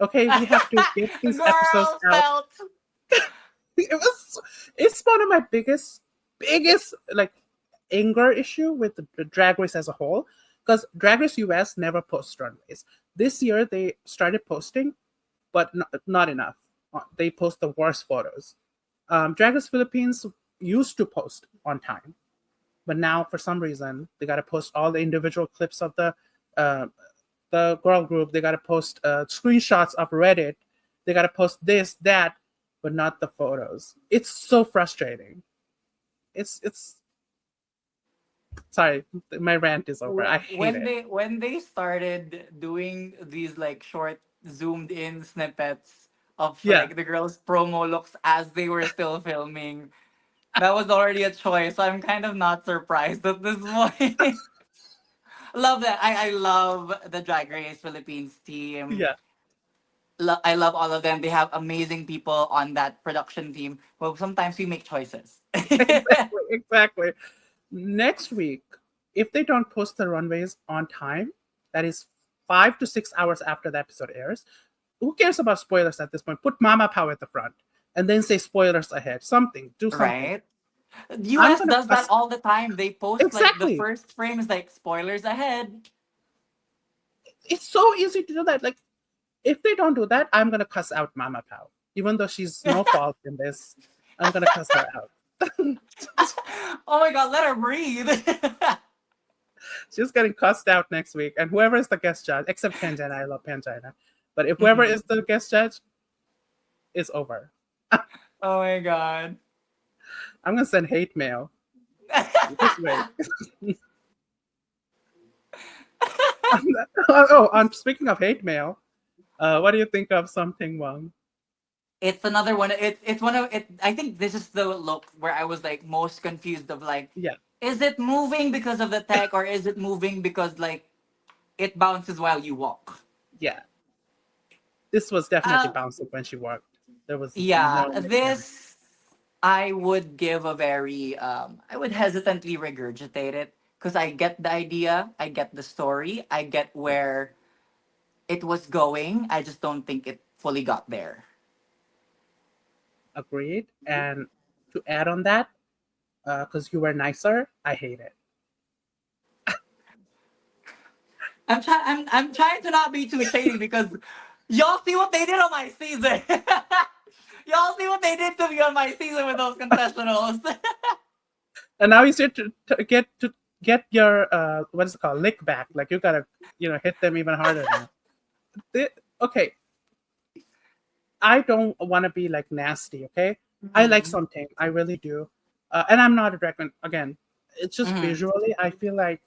Okay, we have to get these episodes Girl out. felt. It's one of my biggest like anger issue with the drag race as a whole, because Drag Race US never posts runways. This year they started posting, but not enough. They post the worst photos. Drag Race Philippines used to post on time, but now for some reason they got to post all the individual clips of uh, the girl group. They got to post screenshots of Reddit. They got to post this, that, but not the photos. It's so frustrating. It's sorry, my rant is over. I hate it. When they started doing these like short zoomed in snippets of Yeah, like the girls' promo looks as they were still filming, that was already a choice. So I'm kind of not surprised at this point. Love that. I love the Drag Race Philippines team. yeah, I love all of them. They have amazing people on that production team. Well, sometimes we make choices. exactly, exactly. Next week, if they don't post the runways on time, that is 5 to 6 hours after the episode airs. Who cares about spoilers at this point? Put Mama Pow at the front and then say spoilers ahead. Something, do something. Right? I'm US gonna does that cuss. all the time. They post like the Exactly. first frame is like spoilers ahead. It's so easy to do that. Like, if they don't do that, I'm gonna cuss out Mama Pow. Even though she's no fault in this, I'm gonna cuss her out. Oh my god, let her breathe. She's getting cussed out next week. And whoever is the guest judge, except Pangina, I love Pangina. But if whoever Mhm. is the guest judge, it's over. Oh my god. I'm gonna send hate mail. Just wait. Oh, on speaking of hate mail, what do you think of something, Wong? It's another one. It's one of it. I think this is the look where I was like most confused of like, Yeah, is it moving because of the tech or is it moving because like it bounces while you walk? yeah. This was definitely Uh, bouncing when she worked. There was yeah, no mixing. this I would give a very I would hesitantly regurgitate it because I get the idea, I get the story, I get Yeah, where it was going. I just don't think it fully got there. agreed. And to add on that, because you were nicer, I hate it. I'm trying to not be too shady because y'all see what they did on my season. Y'all see what they did to me on my season with those confessionals. And now you said to get your what is it called, lick back. Like you gotta hit them even harder now. They, okay, I don't want to be like nasty. Okay, I like Mhm. something, I really do, and I'm not a drag queen. Again, it's just Mhm. visually. I feel like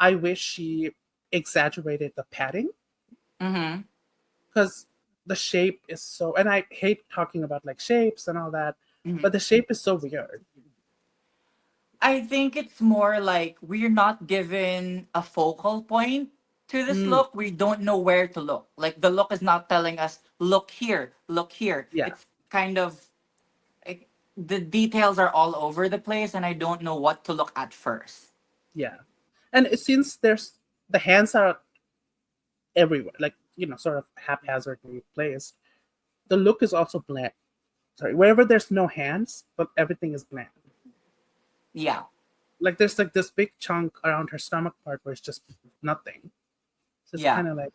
I wish she exaggerated the padding Mhm. because the shape is so. And I hate talking about like shapes and all that, Mhm. but the shape is so weird. I think it's more like we're not given a focal point to this Mm, look. We don't know where to look. Like the look is not telling us, look here, look here. yeah, It's kind of like, the details are all over the place, and I don't know what to look at first. yeah, and since there's the hands are everywhere, like sort of haphazardly placed. The look is also bland. Sorry, wherever there's no hands, but everything is bland. Yeah. Like there's like this big chunk around her stomach part where it's just nothing. So it's Yeah. kind of like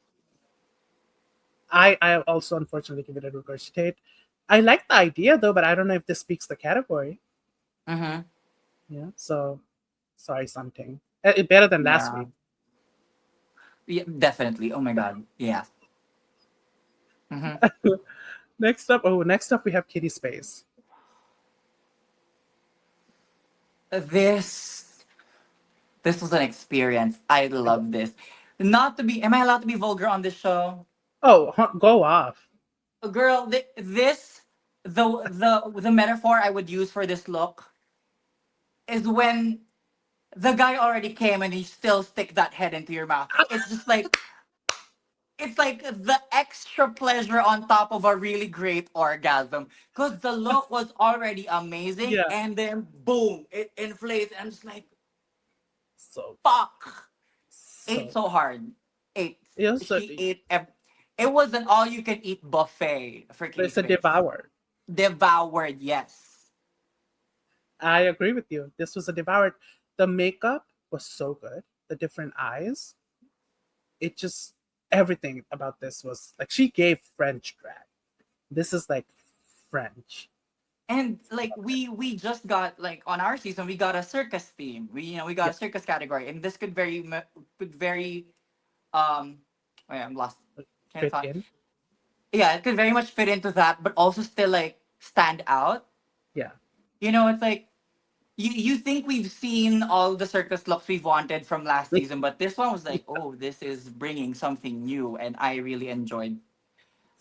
I also unfortunately give it a regurgitate. I like the idea though, but I don't know if this speaks the category. Mm-hmm. Yeah, so sorry, something. Better than last Yeah. week. Yeah, definitely. Oh my god. Yeah. Mm-hmm. Next up we have Kitty Space. This this was an experience. I love this. Not to be, am I allowed to be vulgar on this show? Oh, go off. Girl, this the metaphor I would use for this look is when the guy already came and he still stick that head into your mouth. It's like the extra pleasure on top of a really great orgasm because the look was already amazing Yeah. and then boom, it inflates. I'm just like, So fuck. Ate so so hard. Ate. it was so, She ate. It was an all you can eat buffet for Kitty it's a Space. devour. Devoured, yes. I agree with you. This was a devoured. The makeup was so good. The different eyes. It just everything about this was like she gave French drag. This is like French. And like we just got like on our season we got a circus theme. We got Yeah, a circus category, and this could very um. Wait, I'm lost. Train of fit thought. in. Yeah, it could very much fit into that, but also still like stand out. Yeah, It's like you think we've seen all the circus looks we've wanted from last like, season, but this one was like, oh, this is bringing something new, and I really enjoyed.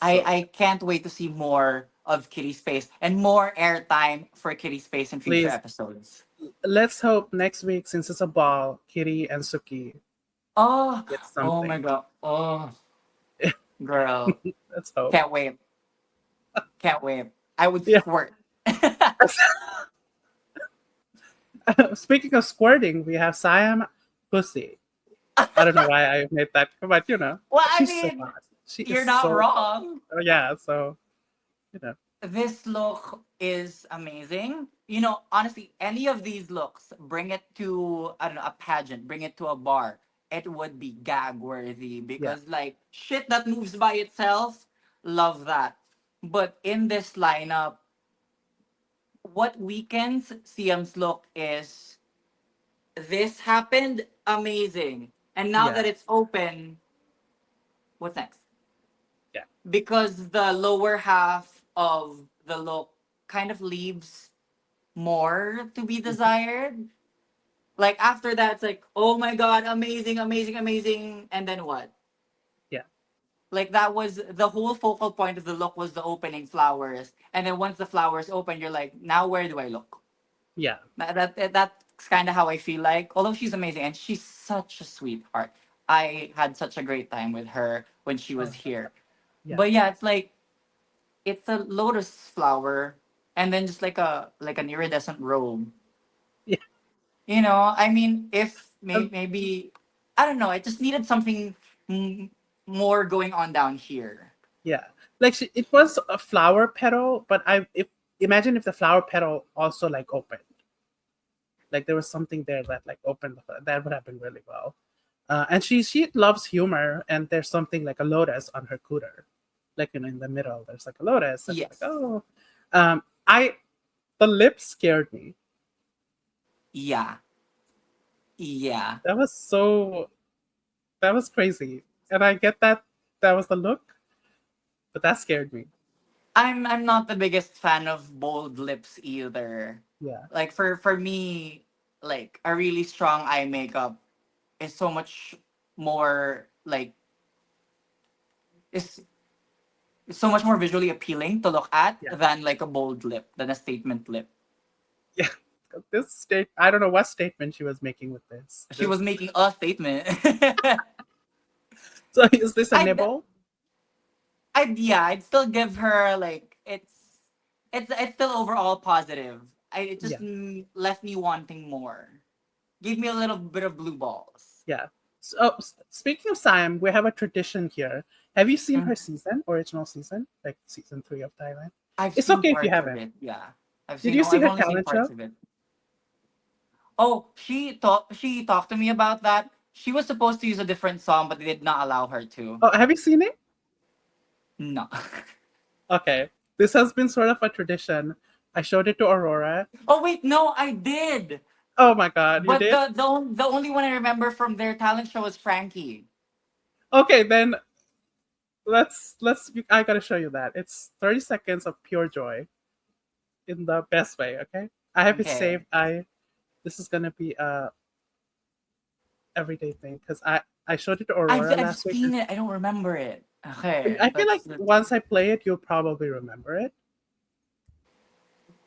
so I can't wait to see more of Kitty Space and more airtime for Kitty Space in future please episodes. let's hope next week, since it's a ball, Kitty and Suki Oh, get oh my something. god. Oh, girl. Let's hope. Can't wait. Can't wait. I would Yeah. squirt. Speaking of squirting, we have Siam Pussy. I don't know why I made that, but Well, I she's so mean, hot. She is you're not so hot. wrong. Oh, yeah, so you know, This look is amazing. Honestly, any of these looks, bring it to, I don't know, a pageant, bring it to a bar, it would be gag worthy yeah, because, like, shit that moves by itself, love that. But in this lineup, what weekends Siam's look is this happened, amazing. And now yeah, that it's open, what's next? yeah, Because the lower half of the look kind of leaves more to be mhm, desired. Like after that, it's like, oh my god, amazing, amazing, amazing. And then what? yeah, Like that was the whole focal point of the look was the opening flowers. And then once the flowers open, you're like, now where do I look? yeah, That's kind of how I feel like. Although she's amazing and she's such a sweetheart. I had such a great time with her when she was oh, here. yeah, But yeah, it's like it's a lotus flower and then just like an iridescent robe. yeah, I mean, if um, maybe I don't know, I just needed something m- more going on down here. yeah. Like it was a flower petal, but if imagine if the flower petal also like opened, like there was something there that like opened, that would have been really well. And she loves humor, and there's something like a lotus on her cooter, like in the middle. There's like a lotus, and like Yes. oh, I the lips scared me. Yeah. Yeah. That was so that was crazy, and I get that that was the look, but that scared me. I'm not the biggest fan of bold lips either. Yeah, Like for me, like a really strong eye makeup is so much more like is is so much more visually appealing to look at yeah, than like a bold lip, than a statement lip. yeah. This state, I don't know what statement she was making with this. She was This making a statement. so is this a I'd nibble? I'd still give her like it's still overall positive. It just Yeah, left me wanting more. Give me a little bit of blue balls. yeah. So speaking of Siam, we have a tradition here. Have you seen her Mhm. season, original season, like season 3 of Thailand? I've It's seen okay if you parts of haven't. it. Yeah, Did you see I've her only seen talent parts show? of it. Oh, she talked to me about that. She was supposed to use a different song, but they did not allow her to. Oh, have you seen it? No. Okay. This has been sort of a tradition. I showed it to Aurora. Oh wait, no, I did. Oh my god, you But did? the only one I remember from their talent show was Frankie. Okay, then let's. I gotta show you that. It's 30 seconds of pure joy in the best way. Okay, I have it Okay. saved. I This is gonna be a everyday thing because I showed it to I've Aurora I've last week. seen it. I don't remember it. Okay. I feel like That's once I play it, you'll probably remember it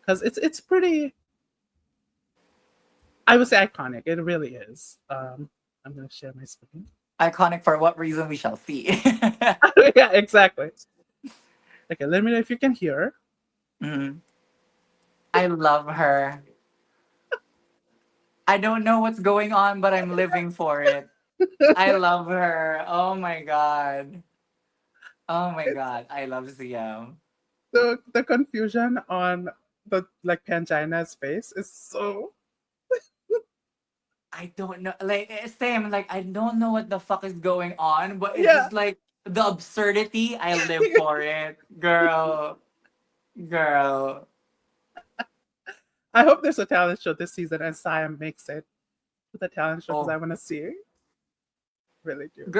because it's pretty. I would say iconic. It really is. I'm gonna share my screen. iconic for what reason we shall see. Yeah, exactly. Okay, let me know if you can hear. Mhm. I love her. I don't know what's going on, but I'm living for it. I love her. Oh my god. Oh my It's god. I love Siam. the confusion on the like Pangina's face is so I don't know. Like same. Like I don't know what the fuck is going on, but it's yeah. just like the absurdity. I live for it, girl. Girl. I hope there's a talent show this season and Siam makes it to the talent show because I Oh, want to see it. Really do.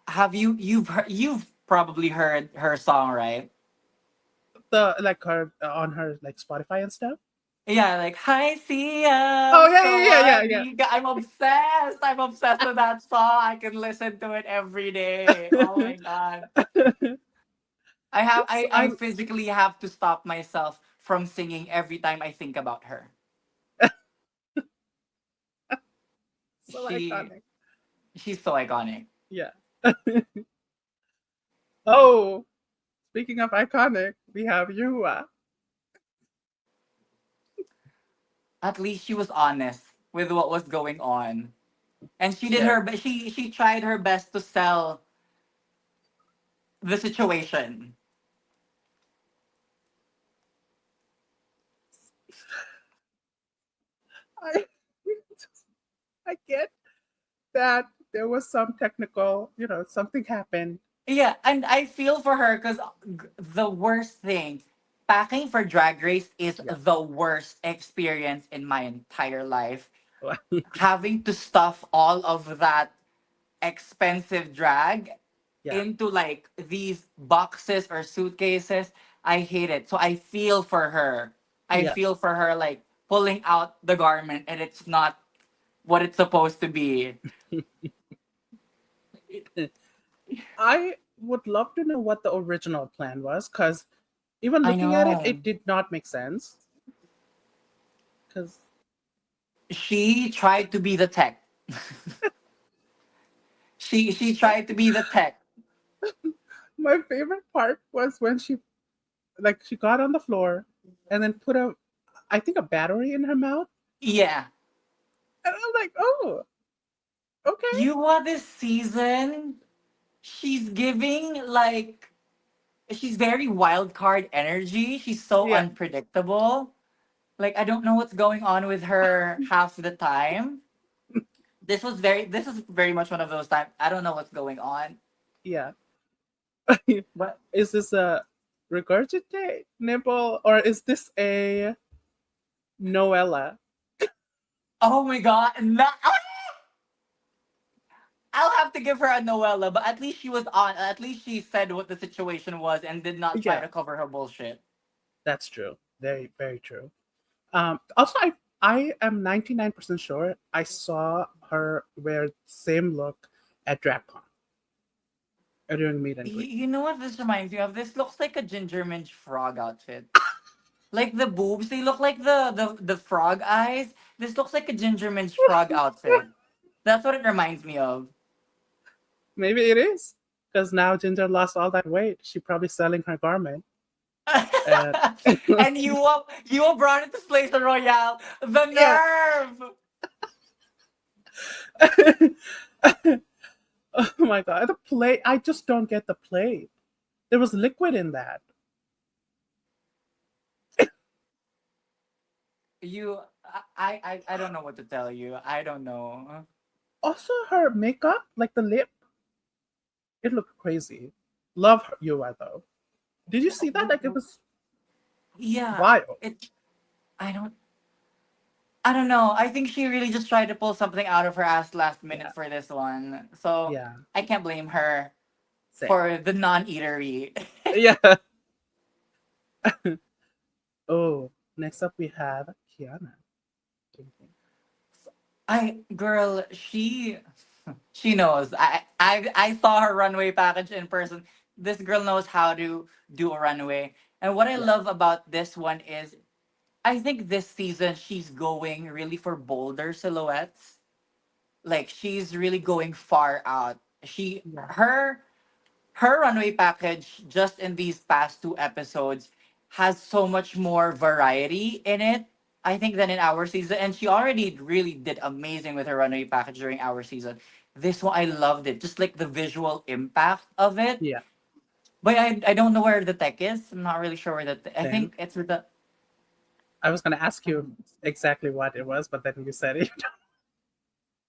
have you've probably heard her song, right? The like her on her like Spotify and stuff. Yeah, like hi Oh Siam, yeah. Sawadika. I'm obsessed. I'm obsessed with that song. I can listen to it every day. Oh Yeah. my god. So I physically have to stop myself from singing every time I think about her. so She iconic. she's so iconic. Yeah. Oh, speaking of iconic, we have Yuhua. At least she was honest with what was going on. And she did Yeah. her she tried her best to sell the situation. I I get that there was some technical, something happened. Yeah, and I feel for her because the worst thing, packing for Drag Race is Yeah. the worst experience in my entire life. Having to stuff all of that expensive drag Yeah. into like these boxes or suitcases, I hate it. So I feel for her. I Yeah. feel for her like pulling out the garment and it's not what it's supposed to be. I would love to know what the original plan was because even I looking at it, know. it did not make sense. Because She tried to be the tech. She tried to be the tech. my favorite part was when she got on the floor and then put I think a battery in her mouth, Yeah. and I'm like, oh, okay, You what this season? She's giving like she's very wild card energy. She's so yeah, unpredictable. Like I don't know what's going on with her half the time. This is very much one of those times. I don't know what's going on. yeah. But Is this a regurgitate nibble or is this a Noella? oh my god, no, I'll have to give her a Noella, but at least she was on. At least she said what the situation was and did not try Yeah, to cover her bullshit. that's true. Very, very true. Also, I am 99% sure I saw her wear the same look at DragCon during meet and greet. You know what this reminds me of? This looks like a Ginger Minch frog outfit. Like the boobs, they look like the frog eyes. This looks like a Ginger Minch frog outfit. That's what it reminds me of. Maybe it is because now Ginger lost all that weight. She probably selling her garment. And And you brought it to Slaysian Royale. The yeah, nerve! oh my god, the plate! I just don't get the plate. There was liquid in that. You I don't know what to tell you. I don't know. Also, her makeup, like the lip, it looked crazy. Love her, Yua though. Did you see that? Like it was Yeah, wild. it I I don't know. I think she really just tried to pull something out of her ass last minute Yeah, for this one. So yeah. I can't blame her. Same. for the non-eatery. Yeah. Oh, next up we have Khianna. Ding, ding. Girl, she knows. I saw her runway package in person. This girl knows how to do a runway. And what I Yeah, love about this one is I think this season she's going really for bolder silhouettes. Like she's really going far out. She yeah, her runway package just in these past two episodes has so much more variety in it, I think, than in our season. And she already really did amazing with her runway package during our season. This one I loved it. Just like the visual impact of it. yeah. But I don't know where the tech is. I'm not really sure where I Same. think it's with the I was gonna ask you exactly what it was, but then you said it.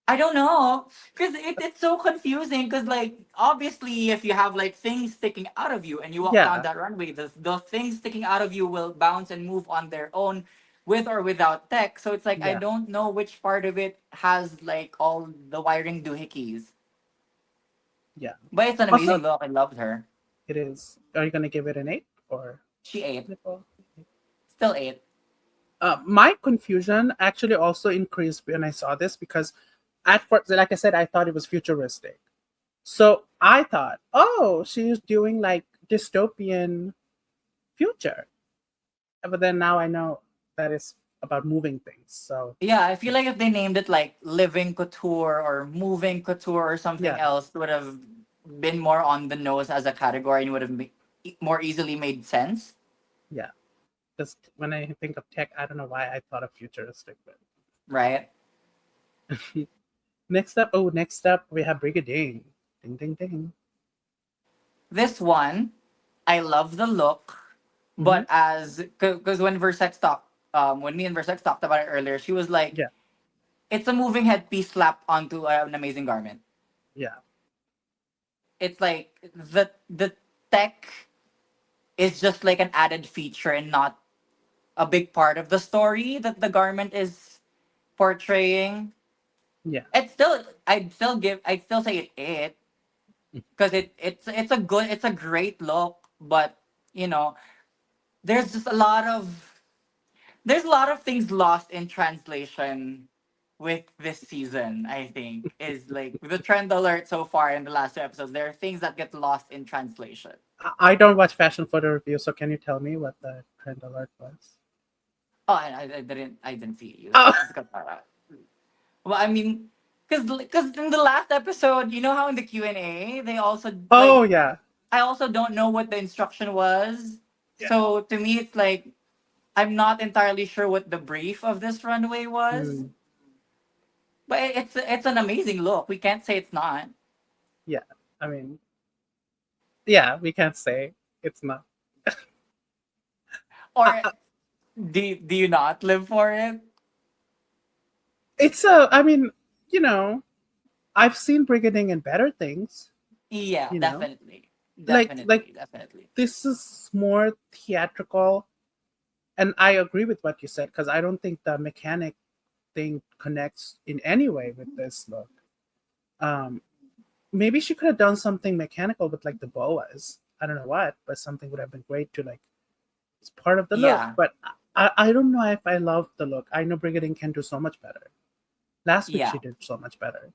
I don't know, because it's so confusing. Because like obviously, if you have like things sticking out of you and you walk down Yeah, that runway, the things sticking out of you will bounce and move on their own, with or without tech. So it's like I yeah, don't know which part of it has like all the wiring doohickeys. yeah. But it's an Also, amazing look. I loved her. it is. Are you gonna give it an 8 or She ate, nipple? still ate. My confusion actually also increased when I saw this because at first, like I said, I thought it was futuristic. So I thought, oh, she's doing like dystopian future. But then now I know that it's about moving things. So Yeah, I feel like if they named it like living couture or moving couture or something yeah, else, it would have been more on the nose as a category and would have more easily made sense, yeah. Just when I think of tech, I don't know why I thought of futuristic. But right? next up we have brigiding. Ding ding ding. This one, I love the look, Mm-hmm. but as because when me and Versex talked about it earlier, she was like, Yeah, it's a moving headpiece slapped onto an amazing garment. yeah, It's like the tech is just like an added feature and not a big part of the story that the garment is portraying. yeah. I'd still say it because it's a good, it's a great look, but you know, there's just there's a lot of things lost in translation with this season. I think is like the trend alert so far in the last two episodes. There are things that get lost in translation. I don't watch fashion photo reviews, so can you tell me what the trend alert was? Oh, I didn't see you. Oh, It's got that. Well, I mean, because in the last episode, you know how in the Q&A they also oh like, yeah, I also don't know what the instruction was. yeah. So to me, it's like I'm not entirely sure what the brief of this runway was. Mm, But it's an amazing look. We can't say it's not. yeah. I mean, yeah, we can't say it's not. Or do you not live for it? It's a. I mean, you know, I've seen brigading in better things. Yeah, You know, definitely, like definitely. this is more theatrical, and I agree with what you said because I don't think the mechanic thing connects in any way with this look. Um, maybe she could have done something mechanical with like the boas. I don't know what, but something would have been great to like. It's part of the look, Yeah, but I don't know if I love the look. I know brigading can do so much better. Last week yeah. she did so much better.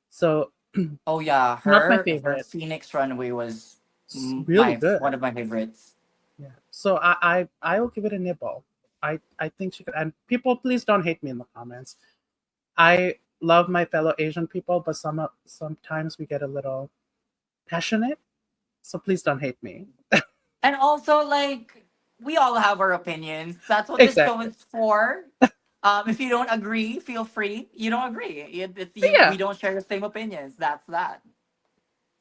So Oh yeah, not my her favorite. Phoenix runway was It's really one good. of my favorites. Yeah. So I will give it a nibble. I think she could. And people, please don't hate me in the comments. I love my fellow Asian people, but sometimes we get a little passionate. So please don't hate me. And also, like, we all have our opinions. That's what this show Exactly. is for. If you don't agree, feel free. You don't agree. We Yeah. don't share the same opinions. That's that.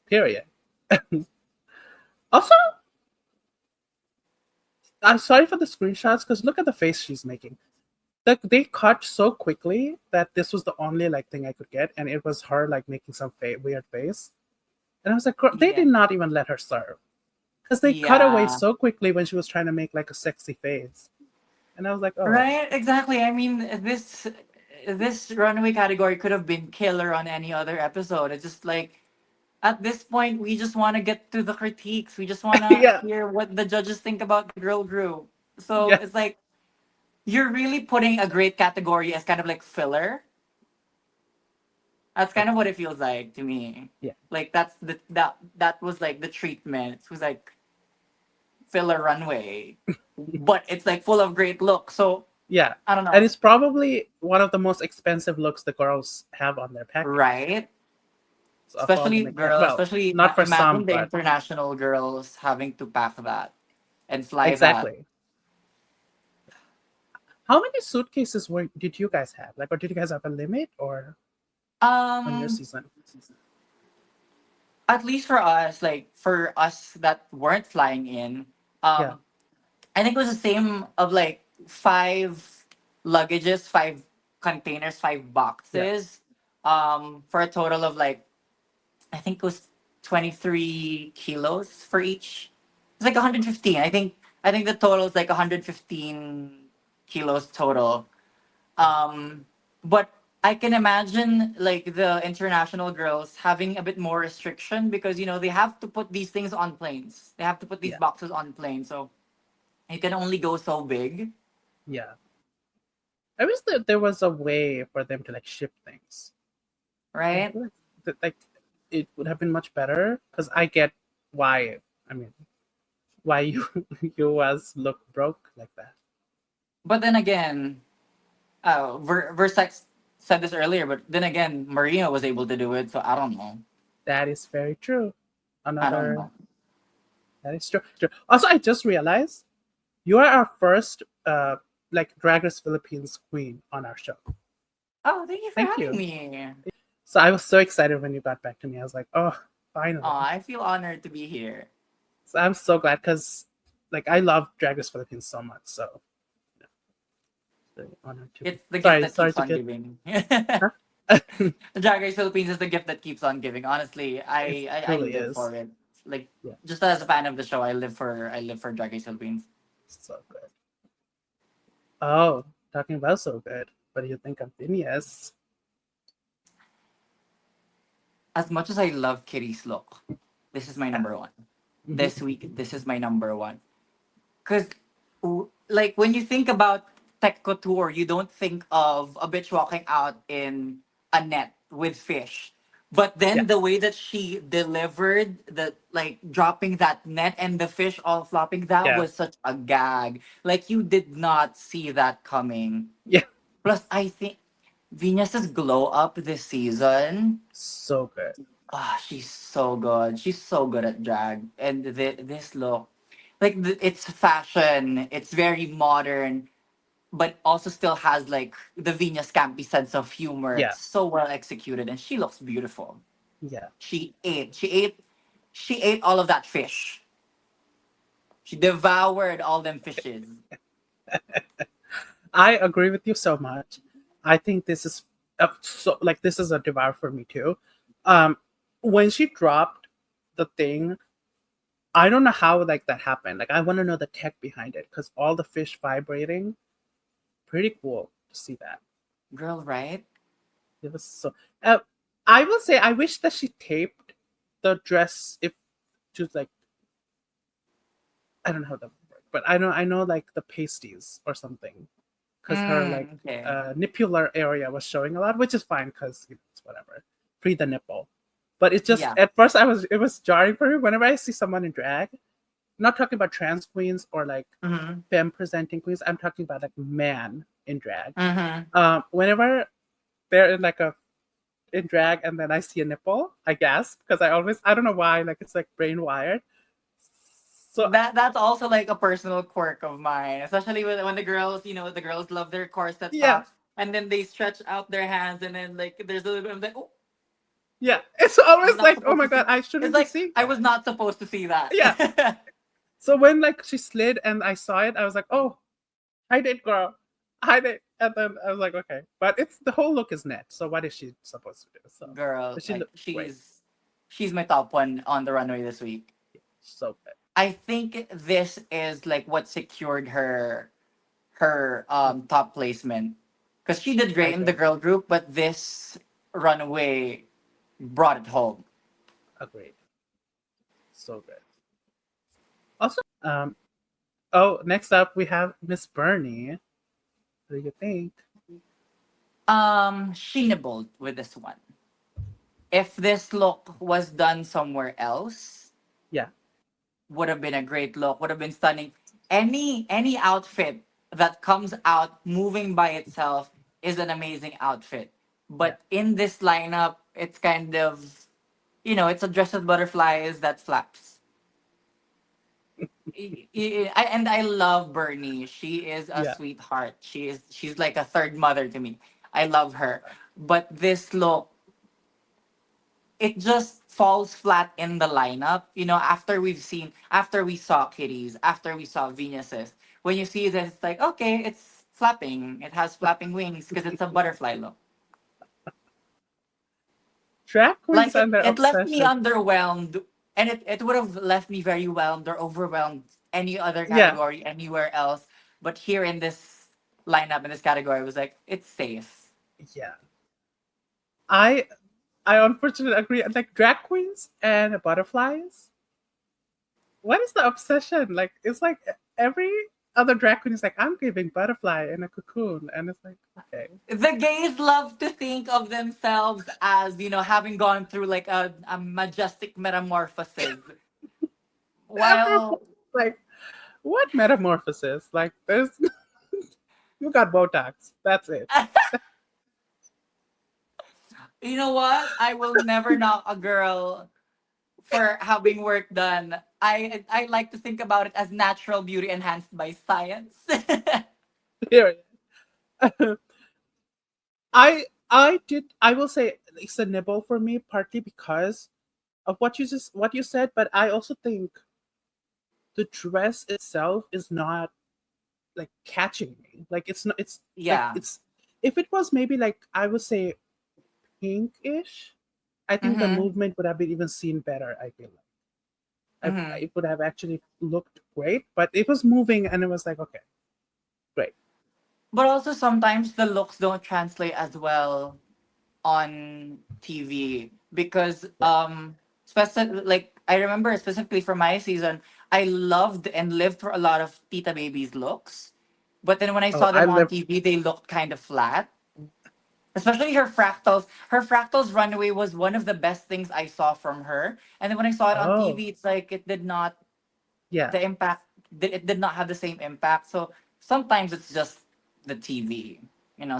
Period. Also, I'm sorry for the screenshots because look at the face she's making. Like they cut so quickly that this was the only like thing I could get, and it was her like making some weird face. And I was like, "Girl, they Yeah. did not even let her serve because they cut away Yeah. so quickly when she was trying to make like a sexy face." And I was like, "Oh, Right? Exactly. I mean, this runway category could have been killer on any other episode. It's just like At this point, we just want to get to the critiques. We just want to Yeah, hear what the judges think about the girl group. So yeah, it's like you're really putting a great category as kind of like filler. That's kind of okay, what it feels like to me. yeah, Like that was like the treatment. It was like filler runway, but it's like full of great looks. So yeah. I don't And know, it's probably one of the most expensive looks the girls have on their package. right? So of all the Especially makeup, girl, well, especially not for some, imagine the but international girls having to pack that and fly that. exactly. How many suitcases were did you guys have? Like, or did you guys have a limit or on your Um, season? at least for us, like for us that weren't flying in, Yeah, um, I think it was the same of like five luggages, five containers, five yeah, boxes, for a total of like I think it was 23 kilos for each. It's like 115. I think the total is like 115 kilos total. Um, but I can imagine like the international girls having a bit more restriction because they have to put these things on planes. They have to put these yeah, boxes on planes, so you can only go so big, yeah. I wish that there was a way for them to like ship things. I right? feel like it would have been much better because I get why. I mean, why you you was look broke like that. But then again, Versex said this earlier, but then again, Maria was able to do it, so I don't know. That is very true. I don't Another know. that is true. True. Also, I just realized you are our first like Drag Race Philippines queen on our show. Oh, thank you for Thank having you. me. So I was so excited when you got back to me. I was like, oh, Oh, finally. I feel honored to be here. So I'm so glad because like I love Drag Race Philippines so much. So yeah, very honored to be. It's the gift Sorry, that sorry keeps to on get. giving. Huh? The Drag Race Philippines is the gift that keeps on giving. Honestly, It I truly live is. for it. Like Yeah, just as a fan of the show, I live for Drag Race Philippines. so good. Oh, talking about so good. What do you think of Viñas? As much as I love Kitty's look, this is my Yeah. number one. Hmm. This week, this is my number one. Cause like when you think about tech couture, you don't think of a bitch walking out in a net with fish. But Yeah, then the way that she delivered the like dropping that net and the fish all flopping, that yeah, was such a gag. Like you did not see that coming. yeah. Plus, I think Venus's glow up this season. So good. Ah, she's so good. She's so good at drag. And this look, like it's fashion. It's very modern, but also still has like the Venus campy sense of humor. Yeah, It's so well executed, and she looks beautiful. yeah. She ate. She ate. She ate all of that fish. She devoured all them fishes. I agree with you so much. I think this is so like this is a devour for me too. Um, when she dropped the thing, I don't know how like that happened. Like I want to know the tech behind it because all the fish vibrating, pretty cool to see that. Girl, right? It was so. Uh, I will say I wish that she taped the dress if to like I don't know how that would work, but I know like the pasties or something because her like Okay. nippular area was showing a lot, which is fine because it's whatever, free the nipple. But it just Yeah. at first it was jarring for me whenever I see someone in drag. Not talking about trans queens or like Mm-hmm. femme presenting queens. I'm talking about like man in drag. Mm-hmm. Whenever they're in like a in drag and then I see a nipple, I gasp because I don't know why like it's like brain wired. So That's also like a personal quirk of mine, especially when the girls, the girls love their corset yeah, tops, and then they stretch out their hands, and then like there's a little bit of like, oh, yeah, it's I'm always not like oh supposed my to god, see. I It's shouldn't be like seeing I was that. not supposed to see Yeah. that. So when like she slid and I saw it, I was like, oh, hide it, girl, hide it. And then I was like, okay, but it's the whole look is net. So what is she supposed to do? So, Girl, but she like looked great, she's my top one on the runway this week. so good. I think this is like what secured her Mhm. top placement because she did I great in the agree. girl group, but this runway brought it home. Agreed. So good. Also, oh, next up we have Miss Bernie. What do you think? She nibbled with this one. If this look was done somewhere else, Yeah, would have been a great look, would have been stunning. Any outfit that comes out moving by itself is an amazing outfit. yeah, But in this lineup, it's kind of, it's a dress with butterflies that flaps. And I love Bernie. She is a yeah. sweetheart. She's like a third mother to me. I love her. But this look, it just falls flat in the lineup. After we saw Kitties, after we saw Venus's, when you see this, it's like, okay, it's flapping. It has flapping wings because it's a butterfly look. Drag queens Like and their it left me obsession. underwhelmed, and it would have left me very whelmed or overwhelmed any other Yeah, category anywhere else. But here in this lineup, in this category, I was like, it's safe. yeah. I I unfortunately agree. Like drag queens and butterflies. What is the obsession? Like it's like every other drag queen is like, I'm giving butterfly in a cocoon, and it's like, okay, The gays love to think of themselves as, having gone through like a majestic metamorphosis. everyone While, like, what metamorphosis? Like, there's you got Botox. That's it. you know what? I will never knock a girl for having work done. I like to think about it as natural beauty enhanced by science. Period. I did. I will say it's a nibble for me, partly because of what you said, but I also think the dress itself is not like catching me. Like it's not. It's like Yeah. it's. If it was maybe like I would say pinkish, I think the Mm-hmm. movement would have been even seen better. I feel like Mm-hmm. it would have actually looked great, but it was moving, and it was like okay, great. But also sometimes the looks don't translate as well on TV because Yeah. like I remember specifically for my season, I loved and lived for a lot of Tita Baby's looks. But then when I Oh, saw I them on live. TV, they looked kind of flat. Especially her fractals. Her fractals runway was one of the best things I saw from her. And then when I saw it on Oh, TV, it's like it did not yeah, the impact it did not have the same impact. So sometimes it's just the TV.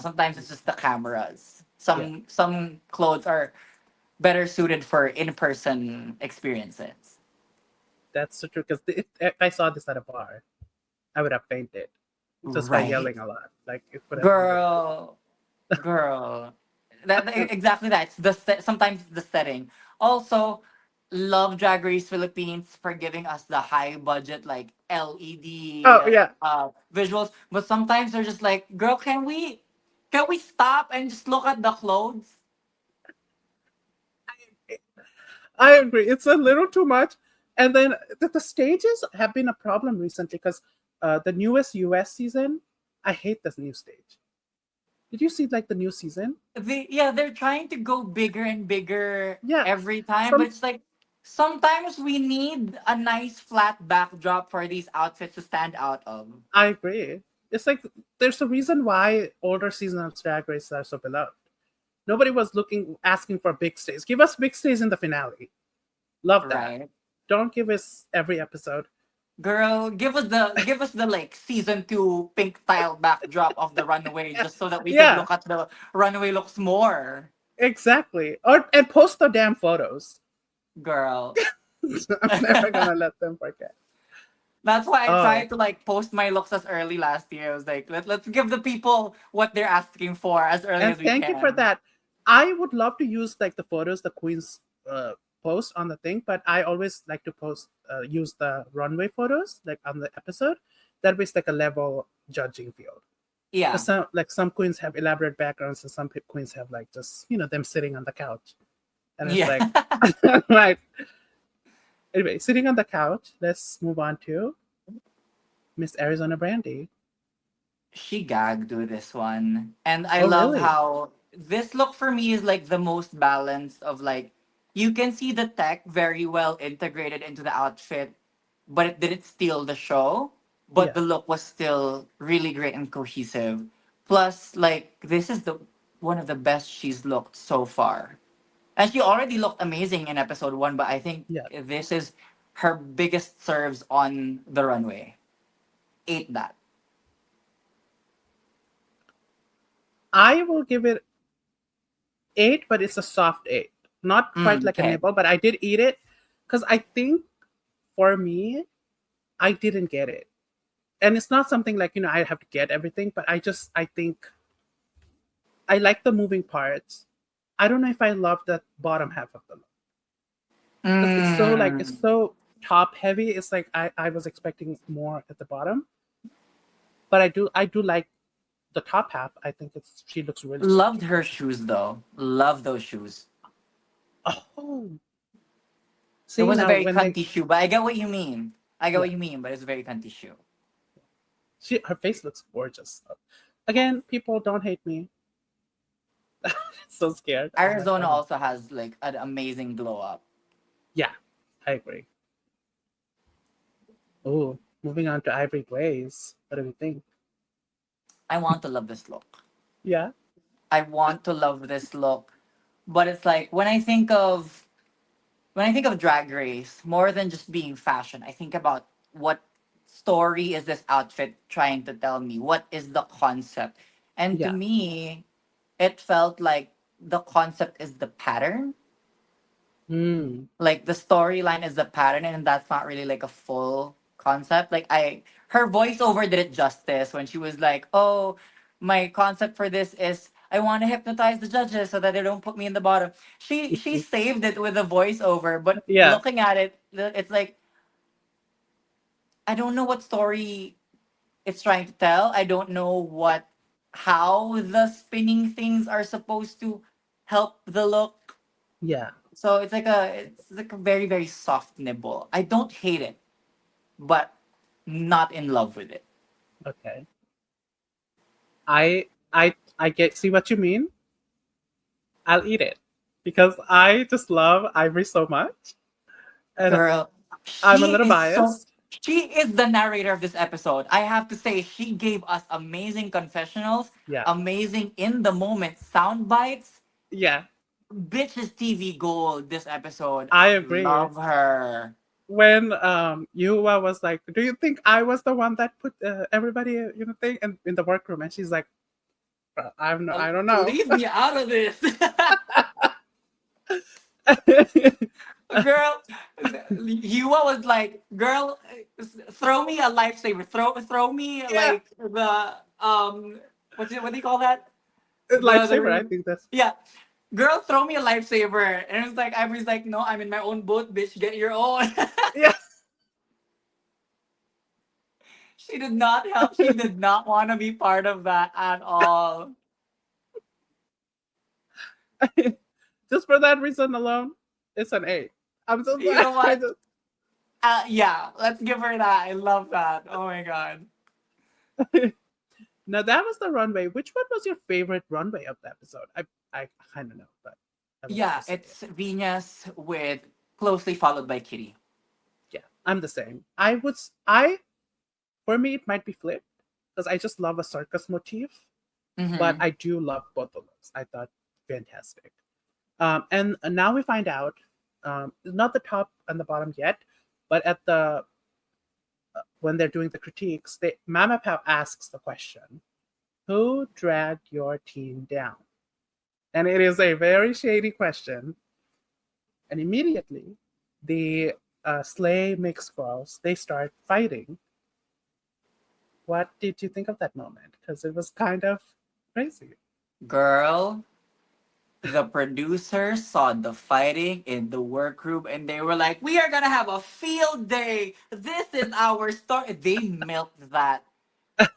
Sometimes it's just the cameras. yeah. Some clothes are better suited for in-person experiences. That's so true. Because if I saw this at a bar, I would have fainted just by Right. yelling a lot. Like it would have even. Girl, girl. Exactly that. Sometimes it's the setting. Also, love Drag Race Philippines for giving us the high budget like LED Oh yeah, visuals, but sometimes they're just like, girl, can we stop and just look at the clothes? I agree. It's a little too much. And then the stages have been a problem recently because the newest US season, I hate this new stage. Did you see like the new season? They're trying to go bigger and bigger Yeah, every time, but some it's like sometimes we need a nice flat backdrop for these outfits to stand out of. I agree. It's like there's a reason why older seasons of Drag Race are so beloved. Nobody was looking asking for big stays. Give us big stays in the finale. Love that. Right. Don't give us every episode. Girl, give us the like season 2 pink tile backdrop of the runway just so that we could Yeah, look at the runway looks more. exactly. Or and post the damn photos. Girl. I'm never gonna let them forget. That's why I Oh, tried to like post my looks as early last year. I was like, let's give the people what they're asking for as early and as we thank you for can. that. I would love to use like the photos the queens post on the thing, but I always like to post use the runway photos like on the episode. That way, it's like a level judging field. Because Yeah. some queens have elaborate backgrounds, and some queens have like just them sitting on the couch, and it's Yeah. like right. Anyway, sitting on the couch. Let's move on to Miss Arizona Brandy. She gagged with this one. And I Oh, love really? how this look for me is like the most balanced of like You can see the tech very well integrated into the outfit, but it didn't steal the show. But Yeah, the look was still really great and cohesive. Plus, like this is the one of the best she's looked so far. And she already looked amazing in episode one, but I think yeah. this is her biggest serves on the runway. Ate that. I will give it 8, but it's a soft 8. Not quite like a Okay. nibble, but I did eat it because I think for me, I didn't get it. And it's not something like, I have to get everything, but I think I like the moving parts. I don't know if I love the bottom half of the look because it's Mm. so top heavy. It's like I was expecting more at the bottom, but I do like the top half. I think she looks really good Loved with her it. shoes though. Love those shoes. Oh, It see was a now very when they cunty shoe, but I get what you mean. I get yeah, what you mean, but it's a very cunty shoe. her face looks gorgeous. Again, people don't hate me. So scared. I'm like, Arizona oh my. also has like an amazing glow up. Yeah, I agree. Oh, moving on to Ivory Glaze. What do we think? I want to love this look. Yeah, I want to love this look. But it's like when I think of drag race, more than just being fashion, I think about what story is this outfit trying to tell me? What is the concept? And to yeah, me, it felt like the concept is the pattern. mm, Like the storyline is the pattern, and that's not really like a full concept. Like I her voiceover did it justice when she was like, "Oh, my concept for this is I want to hypnotize the judges so that they don't put me in the bottom." She saved it with a voiceover, but yeah, looking at it, it's like I don't know what story it's trying to tell. I don't know what how the spinning things are supposed to help the look. yeah. So it's like a very very soft nibble. I don't hate it, but not in love with it. Okay, I get see what you mean. I'll eat it because I just love Ivory so much, and Girl, I'm a little biased. she is the narrator of this episode. I have to say she gave us amazing confessionals, Yeah, amazing in the moment sound bites. yeah, Bitches TV gold this episode. I I agree. love her. When Yuhua was like, "Do you think I was the one that put everybody thing in the workroom?" And she's like, I don't know." Leave me out of this. Girl, Yuhua was like, "Girl, throw me a lifesaver. Throw me Yeah, like the what do you call that? lifesaver. I The think that's yeah, girl, throw me a lifesaver." And it's like Ivory's like, "No, I'm in my own boat, bitch. Get your own." yeah. She did not help. She did not want to be part of that at all. Just for that reason alone, it's an 8. I'm so You sorry. know I what? just Yeah, let's give her that. I love that. Oh my god. now that was the runway. Which one was your favorite runway of the episode? I kind of know, but I would love Yeah, to say it. it's Venus with closely followed by Kitty. Yeah, I'm the same. I for me it might be flipped because I just love a circus motif, but Mm-hmm. I do love both of those. I thought fantastic. And now we find out, not the top and the bottom yet, but at the when they're doing the critiques, Mama Pao asks the question, "Who dragged your team down?" And it is a very shady question. And immediately, the Slay Mix girls they start fighting. What did you think of that moment? Because it was kind of crazy. Girl, the producers saw the fighting in the workroom and they were like, "We are gonna have a field day. This is our story." They milked that.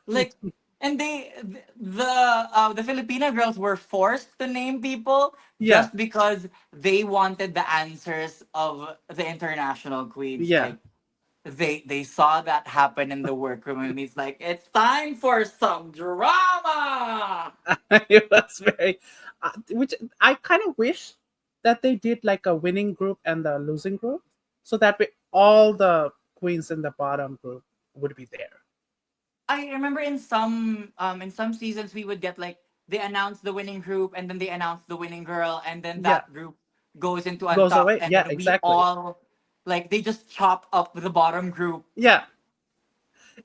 Like, and the Filipino girls were forced to name people Yeah, just because they wanted the answers of the international queens. yeah. Like they saw that happen in the workroom and it's like it's time for some drama. It was very, which I kind of wish that they did like a winning group and the losing group, so that way all the queens in the bottom group would be there. I remember in some seasons we would get like they announce the winning group and then they announce the winning girl and then Yeah, that group goes into goes untucked away. and Yeah, then we exactly. all like they just chop up the bottom group. Yeah,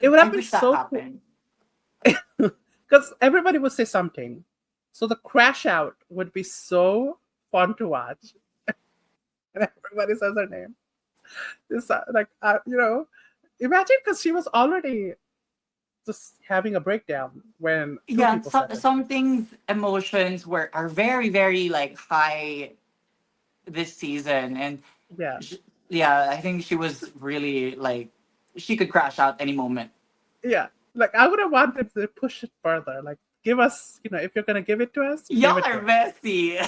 it would I have been wish that so cool happened. because everybody would say something. So the crash out would be so fun to watch, and everybody says her name. This imagine because she was already just having a breakdown when two Yeah, people said her some name. things emotions were are very very like high this season and Yeah, sh- yeah, I think she was really like she could crash out any moment. yeah. Like I would have wanted to push it further. Like give us, if you're gonna give it to us, give Y'all it to are us. messy.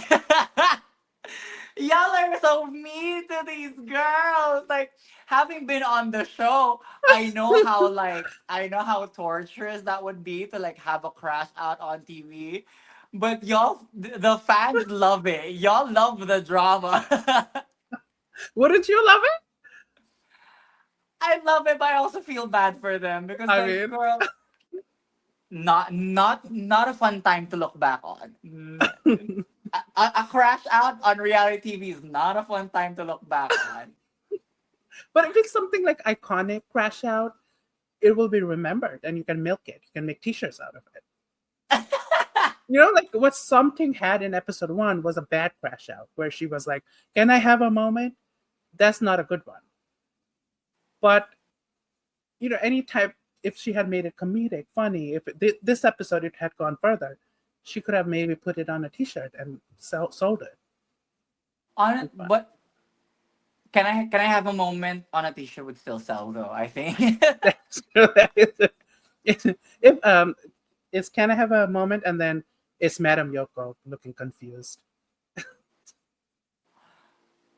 Y'all are so mean to these girls. Like having been on the show, I know how torturous that would be to like have a crash out on TV. But the fans love it. Y'all love the drama. Wouldn't you love it? I love it, but I also feel bad for them because I like mean, girl, not a fun time to look back on. A crash out on reality TV is not a fun time to look back on. but if it's something like iconic crash out, it will be remembered, and you can milk it. You can make T-shirts out of it. Like what something had in episode one was a bad crash out where she was like, "Can I have a moment?" That's not a good one. But any type, if she had made it comedic, funny, if this episode it had gone further, she could have maybe put it on a T-shirt and sold it. On Be fun. but can I have a moment on a t-shirt would still sell though, I think. That's true. That is it. If it's can I have a moment, and then it's Madam Yoko looking confused.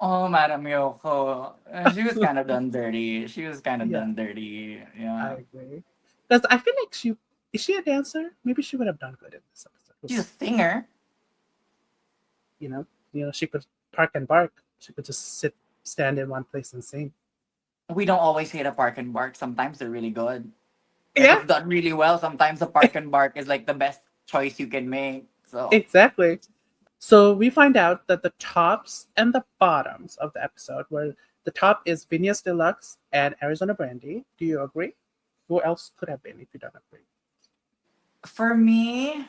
Oh, Madam Yoko. She was kind of done dirty. She was kind of Yeah, done dirty. I Yeah. agree. Because I feel like she is she a dancer? Maybe she would have done good in this episode. We'll She's a see. singer. You know, she could park and bark. She could just stand in one place and sing. We don't always hate a park and bark. Sometimes they're really good. If Yeah, it's done really well, sometimes a park and bark is like the best choice you can make. So exactly. So we find out that the tops and the bottoms of the episode, where the top is Viñas Deluxe and Arizona Brandy. Do you agree? Who else could have been if you don't agree? for me,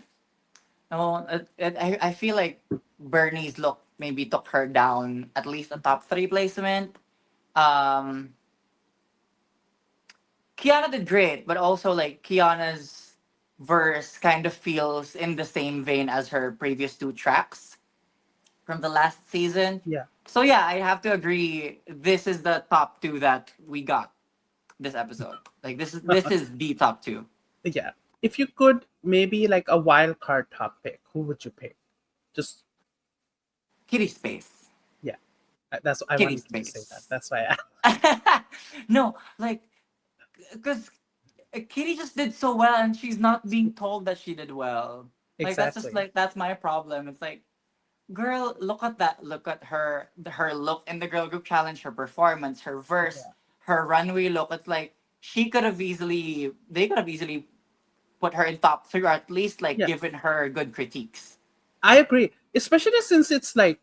no, I feel like Bernie's look maybe took her down at least a top three placement. Um, Kiana did great, but also like Kiana's verse kind of feels in the same vein as her previous two tracks from the last season. Yeah. So yeah, I have to agree. This is the top two that we got this episode. Like this is the top two. Yeah. If you could maybe like a wild card top pick, who would you pick? Just Kitty Space. yeah. That's I Kitty wanted you to say that. Space. That's why I No, like because Kitty just did so well, and she's not being told that she did well. Like that's just exactly. like that's my problem. It's like, girl, look at that. Look at her look in the girl group challenge, her performance, her verse, Yeah. her runway look. It's like they could have easily put her in top three, or at least like Yeah. given her good critiques. I agree. Especially since it's like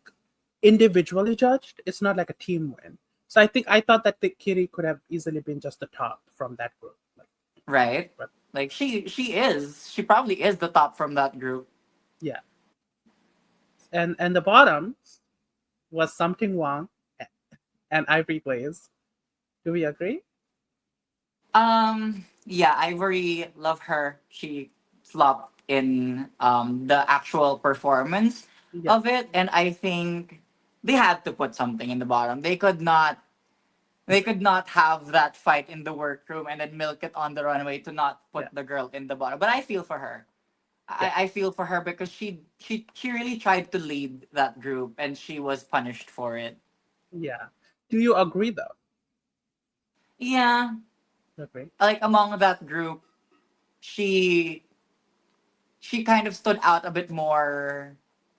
individually judged. It's not like a team win. So I thought that the Kitty could have easily been just the top from that group. Like, Right? but Like she probably is the top from that group. yeah. And the bottom was something Wong and Ivory Glaze. Do we agree? Yeah, Ivory, love her. She flopped in the actual performance Yeah. of it, and I think they had to put something in the bottom. They could not have that fight in the workroom and then milk it on the runway to not put Yeah. the girl in the bottom. But I feel for her. Yeah. I feel for her because she really tried to lead that group and she was punished for it. Yeah. Do you agree though? Yeah, Agree. like among that group, she she kind of stood out a bit more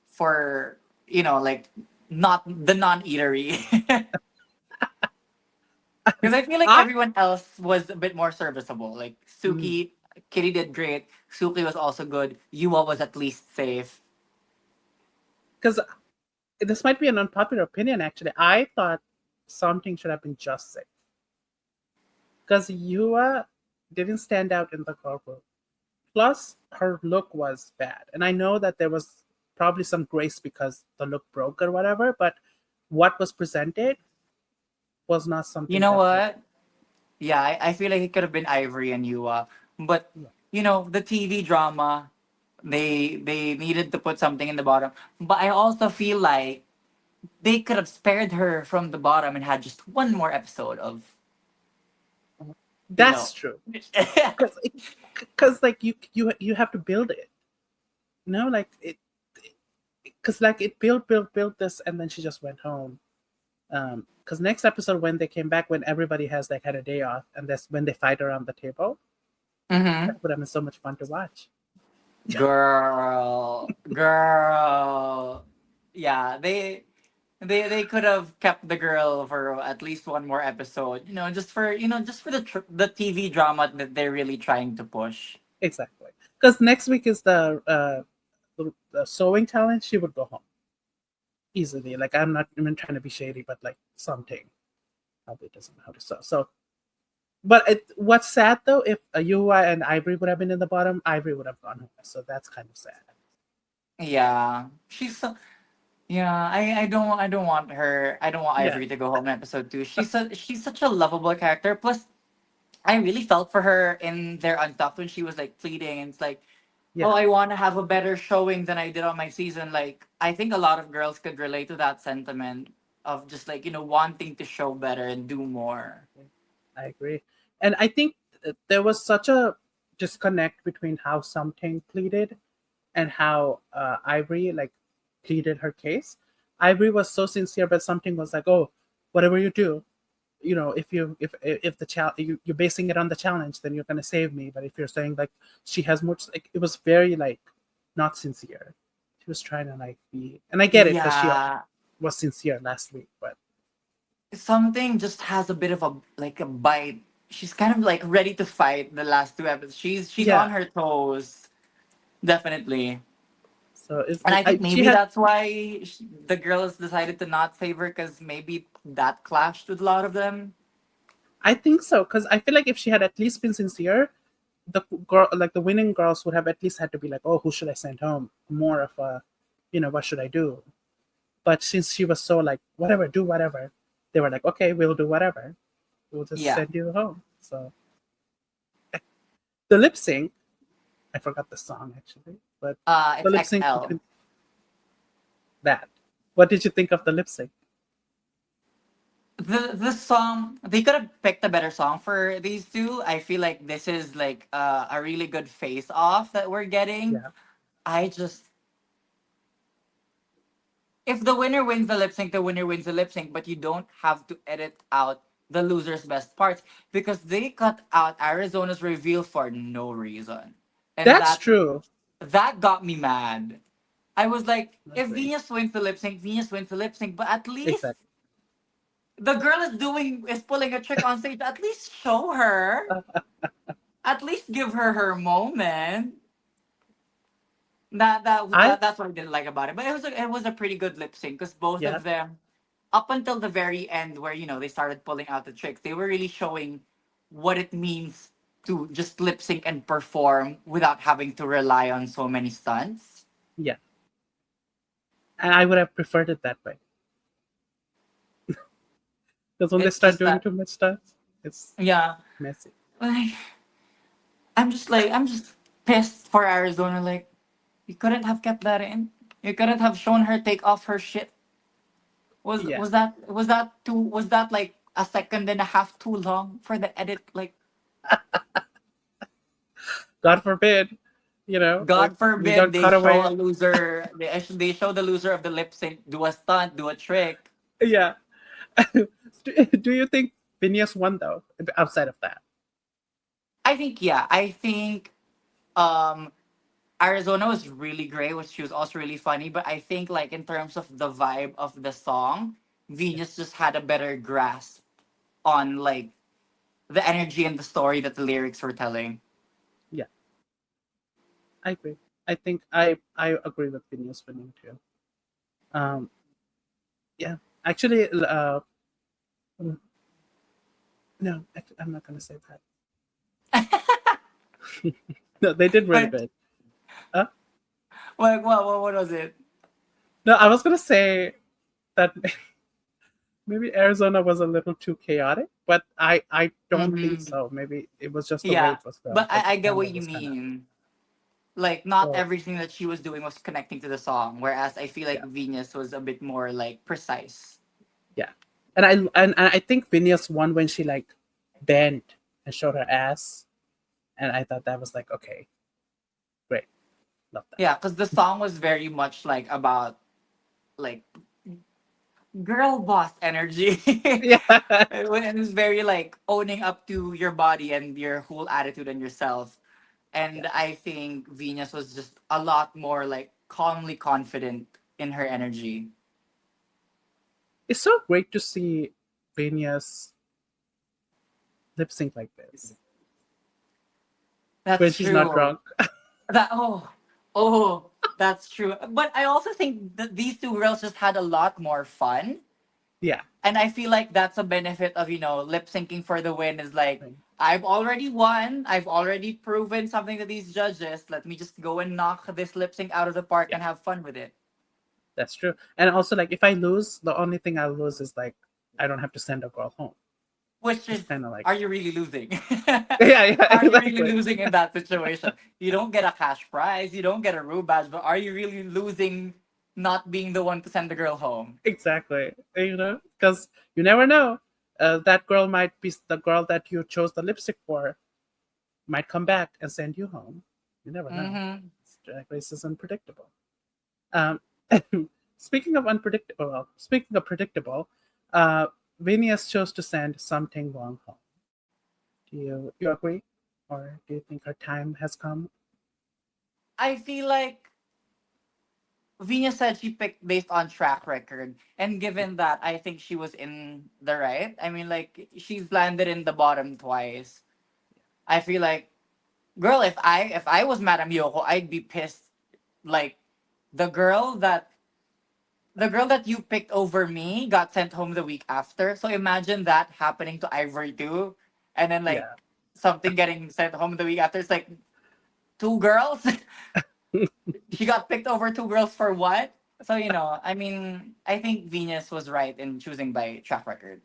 for like not the non-eatery. Because I feel like I everyone else was a bit more serviceable. Like Suki, Kitty did great. Suki was also good. Yua was at least safe. because this might be an unpopular opinion actually. I thought something should have been just safe because Yua didn't stand out in the girl group. Plus, her look was bad, and I know that there was probably some grace because the look broke or whatever. But what was presented was not You something know that looked. what? Yeah, I feel like it could have been Ivory and Yua. But Yeah. the TV drama, they needed to put something in the bottom. But I also feel like they could have spared her from the bottom and had just one more episode of, you know. That's true because like you have to build it. Like because like it built this, and then she just went home. Because next episode when they came back, when everybody has like had a day off, and that's when they fight around the table. Mm-hmm. That would have been so much fun to watch. Girl. Yeah, they could have kept the girl for at least one more episode. Just for the TV drama that they're really trying to push. Exactly. Because next week is the sewing challenge. She would go home easily. Like I'm not even trying to be shady, but like something probably doesn't know how to sew. So, but what's sad though, if Yuhua and Ivory would have been in the bottom, Ivory would have gone home. So that's kind of sad. Yeah, she's so. Yeah, I don't want her. I don't want Yeah, Ivory to go home in episode 2. She's such a lovable character. Plus, I really felt for her in their Untucked when she was like pleading, and it's like, oh, yeah, I want to have a better showing than I did on my season. Like, I think a lot of girls could relate to that sentiment of just like, wanting to show better and do more. I agree. And I think there was such a disconnect between how something pleaded and how Ivory like pleaded her case. Ivory was so sincere, but something was like, "Oh, whatever you do, if the you're basing it on the challenge, then you're gonna save me. But if you're saying like she has more, like it was very like not sincere. She was trying to like be, and I get it because she Yeah, was sincere last week, but something just has a bit of a bite. She's kind of like ready to fight the last two episodes. She's on yeah. her toes, definitely. So And I think she maybe had. that's why the girls decided to not save her because maybe that clashed with a lot of them. I think so because I feel like if she had at least been sincere, the girl, like the winning girls, would have at least had to be like, "Oh, who should I send home?" More of a, what should I do? But since she was so like, "Whatever, do whatever," they were like, "Okay, we'll do whatever. We'll just Yeah. send you home." So the lip sync, I forgot the song actually, but the It's lip sync XL. between that. What did you think of the lip sync? The song, they could have picked a better song for these two. I feel like this is like a really good face off that we're getting. Yeah, I just If the winner wins the lip sync, the winner wins the lip sync, but you don't have to edit out the loser's best parts because they cut out Arizona's reveal for no reason. And that's that true. that got me mad. I was like, I if agree. Venus wins the lip sync, Venus wins the lip sync, but at least Exactly. the girl is pulling a trick on stage. At least show her. At least give her moment. I That's what I didn't like about it. But it was a pretty good lip sync because both Yeah, of them, up until the very end, where they started pulling out the tricks, they were really showing what it means to just lip sync and perform without having to rely on so many stunts. yeah, and I would have preferred it that way because when they It's start just doing that, too much stuff, it's yeah. messy. Like, I'm just pissed for Arizona. Like, you couldn't have kept that in. You couldn't have shown her take off her shit. Was Yeah, was that was that too was that like a second and a half too long for the edit? Like, God forbid, like God we forbid got they cut show a away. loser. They show the loser of the lip sync do a stunt, do a trick. Yeah. Do you think Phineas won though? Outside of that, I think, yeah. I think um Arizona was really great, which she was also really funny. But I think like in terms of the vibe of the song, Yeah, Venus just had a better grasp on like the energy and the story that the lyrics were telling. yeah, I agree. I agree with Phineas winning too. Um, yeah, actually, mm, no, I'm not gonna say that. No, they did really But good. Uh, like what was it? no, I was gonna say that maybe Arizona was a little too chaotic, but I don't think Mm-hmm. so. Maybe it was just the way Yeah, it was done but because the I get camera what you was kind of. mean. Like not Oh everything that she was doing was connecting to the song, whereas I feel like yeah, Venus was a bit more like precise. yeah, and I think Phineas won when she like bent and showed her ass, and I thought that was like okay, great, love that. Yeah, because the song was very much like about like girl boss energy. Yeah, When it was very like owning up to your body and your whole attitude and yourself. yeah, And I think Venus was just a lot more like calmly confident in her energy. it's so great to see Phineas lip sync like this when That's she's not true. drunk. That oh, that's true. But I also think that these two girls just had a lot more fun. Yeah, And I feel like that's a benefit of, lip syncing for the win is like, right. I've already won. I've already proven something to these judges. Let me just go and knock this lip sync out of the park Yeah, and have fun with it. that's true. And also, like, if I lose, the only thing I'll lose is like I don't have to send a girl home. Which It's is, kind of like, are you really losing? yeah, yeah, Are you really exactly, losing in that situation? You don't get a cash prize, you don't get a Rue badge, but are you really losing not being the one to send the girl home? exactly. Because you never know. That girl might be the girl that you chose the lipstick for. Might come back and send you home. You never know. Mm-hmm. Drag Race is unpredictable. Um, speaking of predictable, uh, Viñas chose to send something wrong home. Do you agree, or do you think her time has come? I feel like Vina said she picked based on track record, and given that, I think she was in the right. I mean, like she's landed in the bottom twice. I feel like, girl, if I was Madame Yoko, I'd be pissed. Like the girl that the girl that you picked over me got sent home the week after. So imagine that happening to Ivory too, and then like Yeah, something getting sent home the week after. It's like two girls. She got picked over two girls for what? So I mean, I think Venus was right in choosing by track record.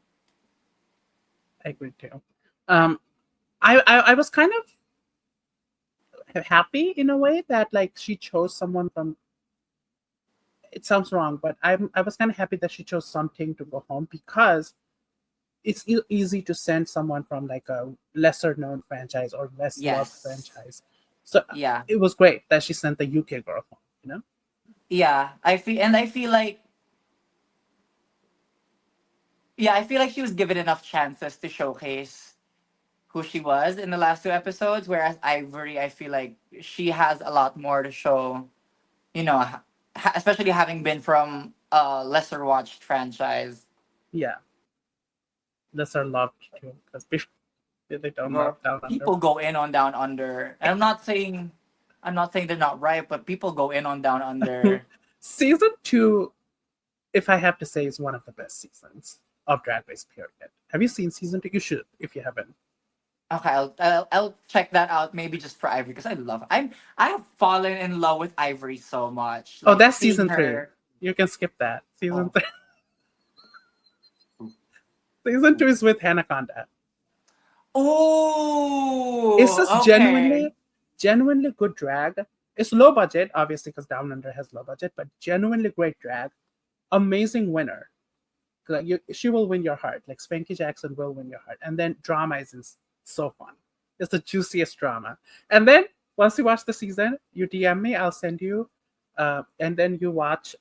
I agree too. Um, I was kind of happy in a way that like she chose someone from. It sounds wrong, but I was kind of happy that she chose something to go home because it's easy to send someone from like a lesser known franchise or less loved Yes. franchise. So Yeah. it was great that she sent the UK girl home. Yeah. I feel like I feel like she was given enough chances to showcase who she was in the last two episodes, whereas Ivory, I feel like she has a lot more to show, especially having been from a lesser watched franchise. Yeah, lesser loved too because they don't love Girl, Down Under. people go in on Down Under, and I'm not saying they're not right, but people go in on Down Under. Season two, if I have to say, is one of the best seasons of Drag Race. Period. Have you seen season two? You should if you haven't. Okay, I'll check that out maybe just for Ivory because I have fallen in love with Ivory so much. Oh, Like that's seeing season three. her. You can skip that. Season Oh, three. Season two is with Hanaconda. It's oh, just okay. genuinely good drag. It's low budget, obviously, because Down Under has low budget, but genuinely great drag. Amazing winner. Like she will win your heart. Like Spanky Jackson will win your heart. And then drama is so fun. It's the juiciest drama. And then once you watch the season, you DM me. I'll send you. And then you watch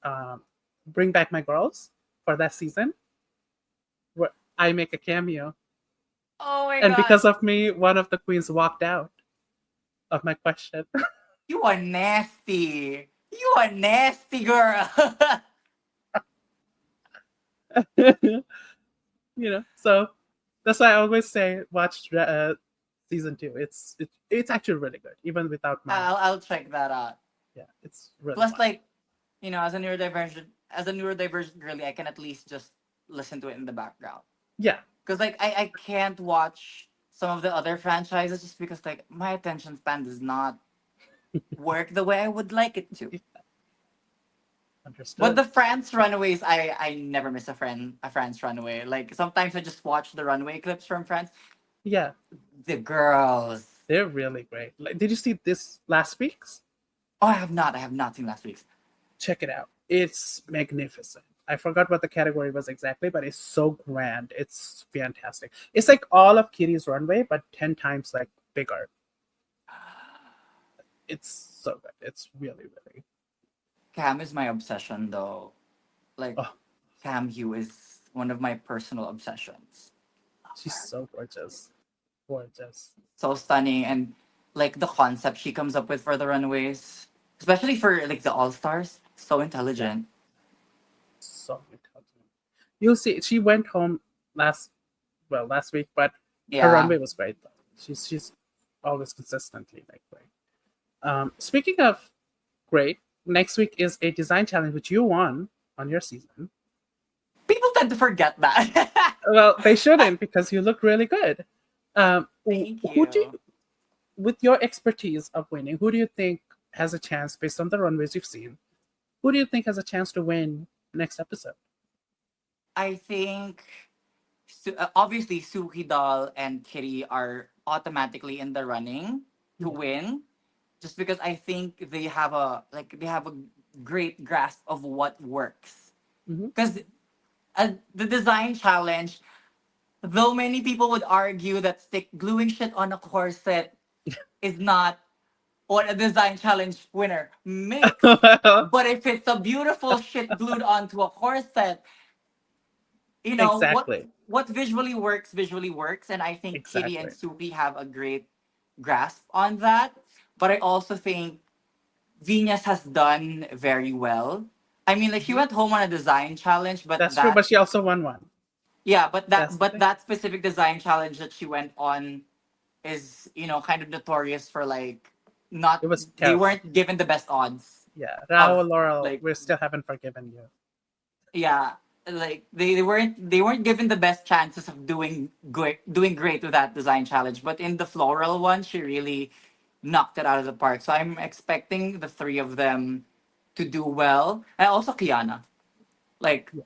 Bring Back My Girls for that season, where I make a cameo. Oh my And god. because of me, one of the queens walked out of my question. You are nasty. You are nasty, girl. So that's why I always say watch season two. It's actually really good, even without my I'll check that out. yeah. It's really Plus, fun. like, as a neurodivergent girly, I can at least just listen to it in the background. Yeah, Because like I can't watch some of the other franchises just because like my attention span does not work the way I would like it to. But understood. the France runaways, I never miss a France runaway. Like sometimes I just watch the runway clips from France. Yeah, The girls. they're really great. Like, did you see this last week's? Oh, I have not seen last week's. Check it out. It's magnificent. I forgot what the category was exactly, but it's so grand. It's fantastic. It's like all of Kitty's runway, but 10 times like bigger. It's so good. It's really, really. Cam is my obsession though. Like Oh, Cam Hugh is one of my personal obsessions. she's so gorgeous. Gorgeous. So stunning, and like the concept she comes up with for the runaways, especially for like the all stars, so Yeah, intelligent. so intelligent. You'll see. She went home last, last week, but her Yeah. runway was great though. She's always consistently like great. Speaking of great, next week is a design challenge which you won on your season. People tend to forget that. Well, they shouldn't because you look really good. Thank Who do you. you, with your expertise of winning, who do you think has a chance based on the runways you've seen? Who do you think has a chance to win next episode? I think obviously Suki Doll and Kitty are automatically in the running to Yeah. win, just because I think they have a great grasp of what works. Hmm. Because the design challenge, though many people would argue that stick gluing shit on a corset is not what a design challenge winner makes. But if it's a beautiful shit glued onto a corset, what Exactly. visually works, and I think Kitty and Exactly. Suki have a great grasp on that. But I also think Venus has done very well. I mean, like she Mhm. went home on a design challenge, but That's true, but she also won one. yeah, but That's that the but thing. that specific design challenge that she went on is kind of notorious for like not It was they terrible. weren't given the best odds Yeah, of Raul Laurel, like we still haven't forgiven you. yeah, like they weren't given the best chances of doing great with that design challenge, but in the floral one she really knocked it out of the park, so I'm expecting the three of them to do well, and also Khianna, like Yeah.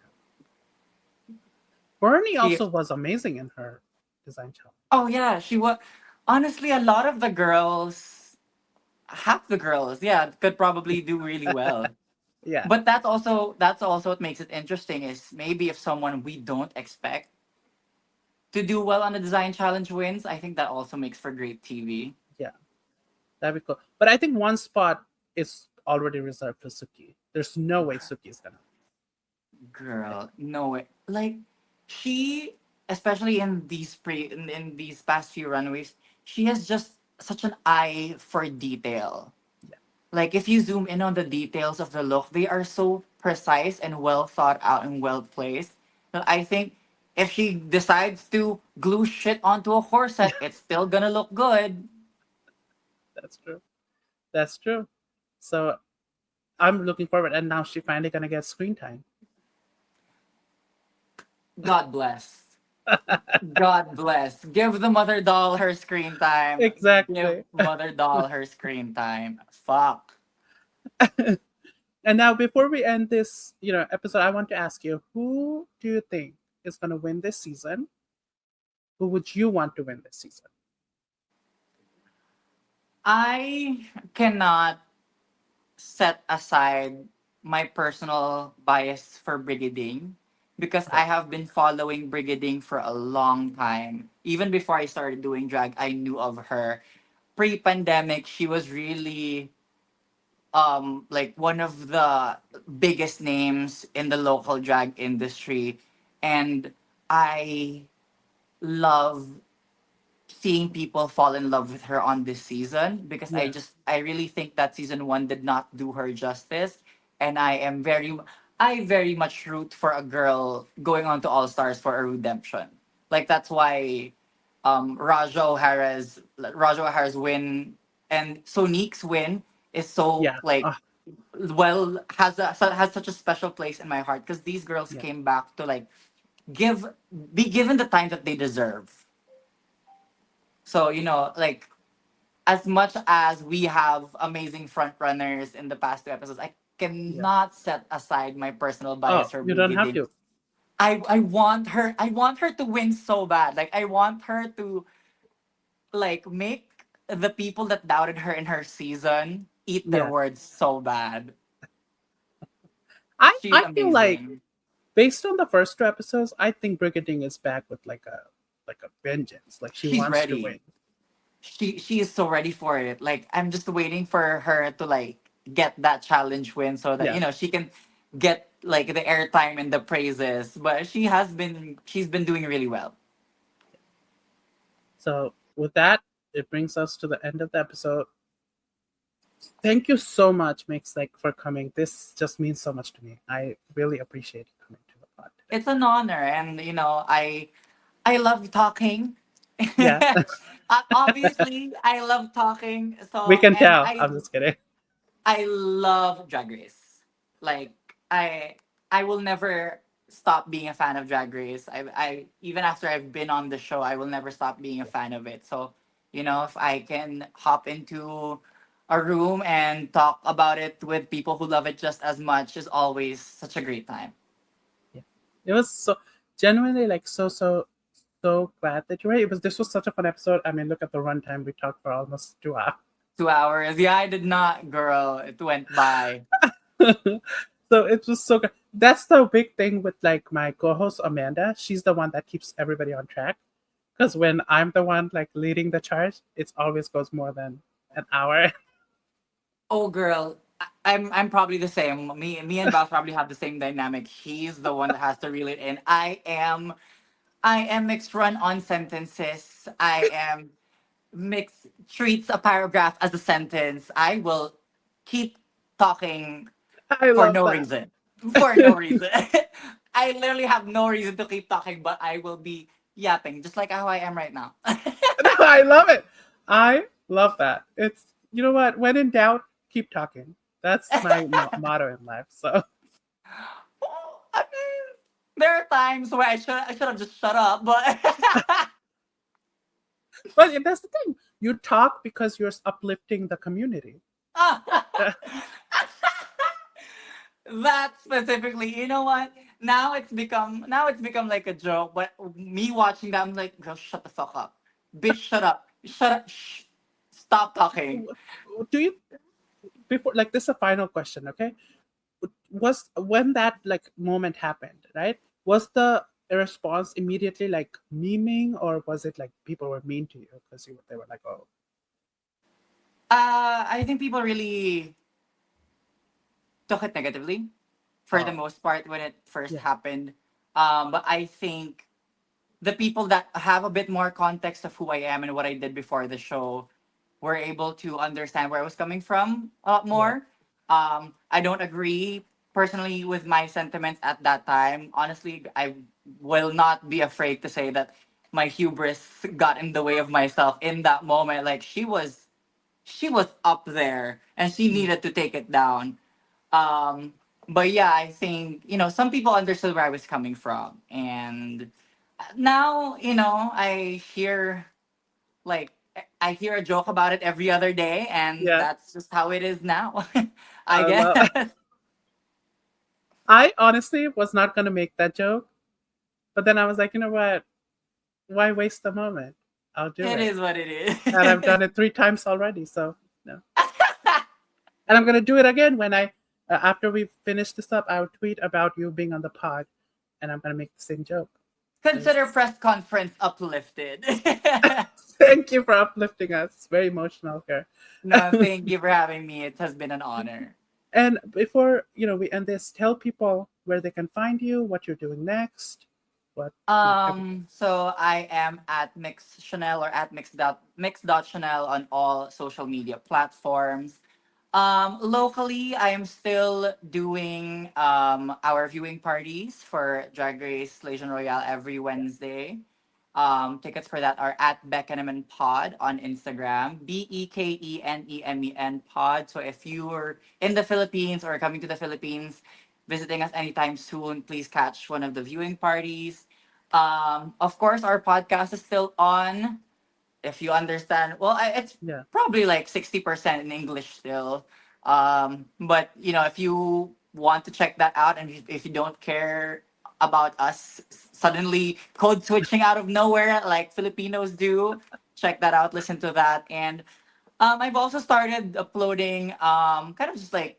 Bernie she also was amazing in her design challenge. oh yeah, she was honestly a lot of the girls, half the girls, yeah, could probably do really well. Yeah, But that's also what makes it interesting, is maybe if someone we don't expect to do well on the design challenge wins, I think that also makes for great TV. yeah, that'd be cool. But I think one spot is already reserved for Suki. There's no way Suki is gonna. Girl, no way. Like she, especially in these past few runways, she has just such an eye for detail. Yeah, Like if you zoom in on the details of the look, they are so precise and well thought out and well placed. That I think if she decides to glue shit onto a corset, it's still gonna look good. that's true. That's true. So I'm looking forward, and now she finally gonna get screen time. God bless. God bless. Give the mother doll her screen time. Give Exactly. mother doll her screen time. Fuck. And now, before we end this, episode, I want to ask you, who do you think is gonna win this season? Who would you want to win this season? I cannot set aside my personal bias for brigiding because Okay. I have been following brigiding for a long time. Even before I started doing drag, I knew of her. Pre-pandemic, she was really like one of the biggest names in the local drag industry, and I love seeing people fall in love with her on this season, because Yeah. I really think that season one did not do her justice, and I very much root for a girl going on to All Stars for a redemption. Like that's why Raja O'Hara's win and Sonique's win is so Yeah. like Ah, has such a special place in my heart, because these girls yeah. came back to like give be given the time that they deserve. So, like, as much as we have amazing front runners in the past two episodes, I Yeah. cannot set aside my personal Oh, bias for you don't have brigiding. to. I want her to win so bad. Like I want her to like make the people that doubted her in her season eat their Yeah. words so bad. I She's I feel like amazing. based on the first two episodes, I think Brigading is back with like a vengeance. Like she She's wants to win. ready. She is so ready for it. Like I'm just waiting for her to like get that challenge win, so that Yeah. she can get like the airtime and the praises. But she's been doing really well. So with that, it brings us to the end of the episode. Thank you so much, Mix, like for coming. This just means so much to me. I really appreciate you coming to the pod today. It's an honor, and I love talking. Yeah, Obviously, I love talking. we So can and tell. I I'm just kidding. I love Drag Race. Like I will never stop being a fan of Drag Race. I even after I've been on the show, I will never stop being a fan of it. So, if I can hop into a room and talk about it with people who love it just as much, is always such a great time. Yeah, it was so genuinely like so glad that you were. It was This was such a fun episode. I mean, look at the runtime. We talked for almost 2 hours. 2 hours. Yeah, I did not, girl. It went by. So it was so good. That's the big thing with like my co-host Amanda. She's the one that keeps everybody on track. Because when I'm the one like leading the charge, it always goes more than an hour. Oh, girl, I'm probably the same. Me and Val probably have the same dynamic. He's the one that has to reel it in. I am mixed run on sentences. I am mixed treats a paragraph as a sentence. I will keep talking I for love no that. reason. For no reason. I literally have no reason to keep talking, but I will be yapping just like how I am right now. I love it. I love that. It's You know what? When in doubt, keep talking. That's my motto in life. So, I mean, there are times where I should have just shut up, but but that's the thing. You talk because you're uplifting the community. that specifically, you know what? Now it's become like a joke. But me watching that, I'm like, girl, shut the fuck up, bitch, shut up, shut up, shh, stop talking. Do you before like this is a final question? Okay, was when that like moment happened, right? Was the response immediately like memeing, or was it like people were mean to you because they were like, oh, I think people really took it negatively for the oh, most part when it first yeah, happened. But I think the people that have a bit more context of who I am and what I did before the show were able to understand where I was coming from yeah, more. I don't agree personally with my sentiments at that time. Honestly, I will not be afraid to say that my hubris got in the way of myself in that moment. Like she was up there and she mm, needed to take it down. Um, but yeah, I think some people understood where I was coming from, and now I hear like I hear a joke about it every other day, and yeah. that's just how it is now. I I guess. love. I honestly was not gonna make that joke, but then I was like, you know what? Why waste the moment? I'll do It it, is what it and I've is. done it 3 times already. So no, and I'm gonna do it again when I after we finish this up. I'll tweet about you being on the pod, and I'm gonna make the same joke. Consider Yes. press conference uplifted. Thank you for uplifting us. It's very emotional here. No, thank you for having me. It has been an honor. And before we end this, tell people where they can find you, what you're doing next. What have you? So I am at Myx Chanel or at Myx dot Chanel on all social media platforms. Locally, I am still doing our viewing parties for Drag Race Slaysian Royale every Yeah, Wednesday. Tickets for that are at Beckenemen Pod on Instagram, BEKENEMEN Pod. So if you're in the Philippines or coming to the Philippines, visiting us anytime soon, please catch one of the viewing parties. Of course, our podcast is still on. If you understand, well, it's yeah, probably like 60% in English still. But if you want to check that out, and if you don't care about us suddenly code switching out of nowhere like Filipinos do, check that out. Listen to that, and I've also started uploading kind of just like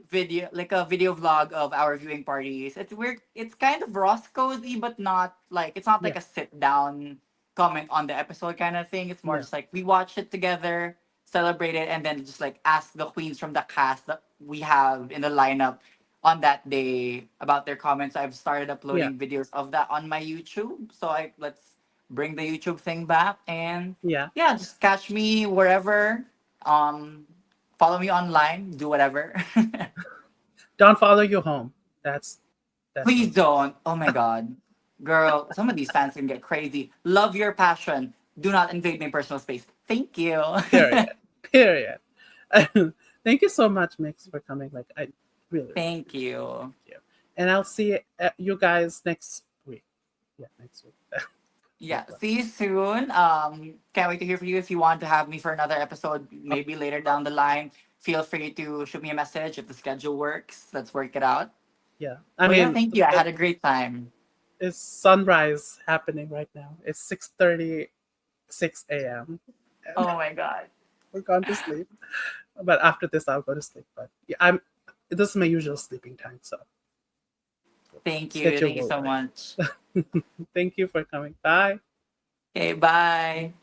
video, like a video vlog of our viewing parties. It's weird, it's kind of Roscoe's-y, but not like, it's not like yeah, a sit down comment on the episode kind of thing. It's more yeah, just like we watch it together, celebrate it, and then just like ask the queens from the cast that we have in the lineup on that day about their comments. I've started yeah, uploading videos of that on my YouTube. So I let's bring the YouTube thing back, and yeah. yeah, just catch me wherever. Um Follow me online, do whatever. Don't follow you home. That's Please me. don't. Oh my god. Girl, some of these fans can get crazy. Love your passion. Do not invade my personal space. Thank you. Period. Period. Thank you so much, Mix, for coming. Like, I really, really Thank appreciate it. Thank you. you. And I'll see you guys next week. Yeah, next week. Yeah, Hopefully. see you soon. Can't wait to hear from you. If you want to have me for another episode, Oh, maybe later down the line, feel free to shoot me a message if the schedule works. Let's work it out. yeah. I But yeah, mean, thank you. I had a great time. it's sunrise happening right now. It's 6:36 a.m. and Oh my god. we're going to sleep. But after this, I'll go to sleep. But yeah, I'm. This is my usual sleeping time, so Thank you. schedule Thank you will so work. much. Thank you for coming. Bye. Okay, bye.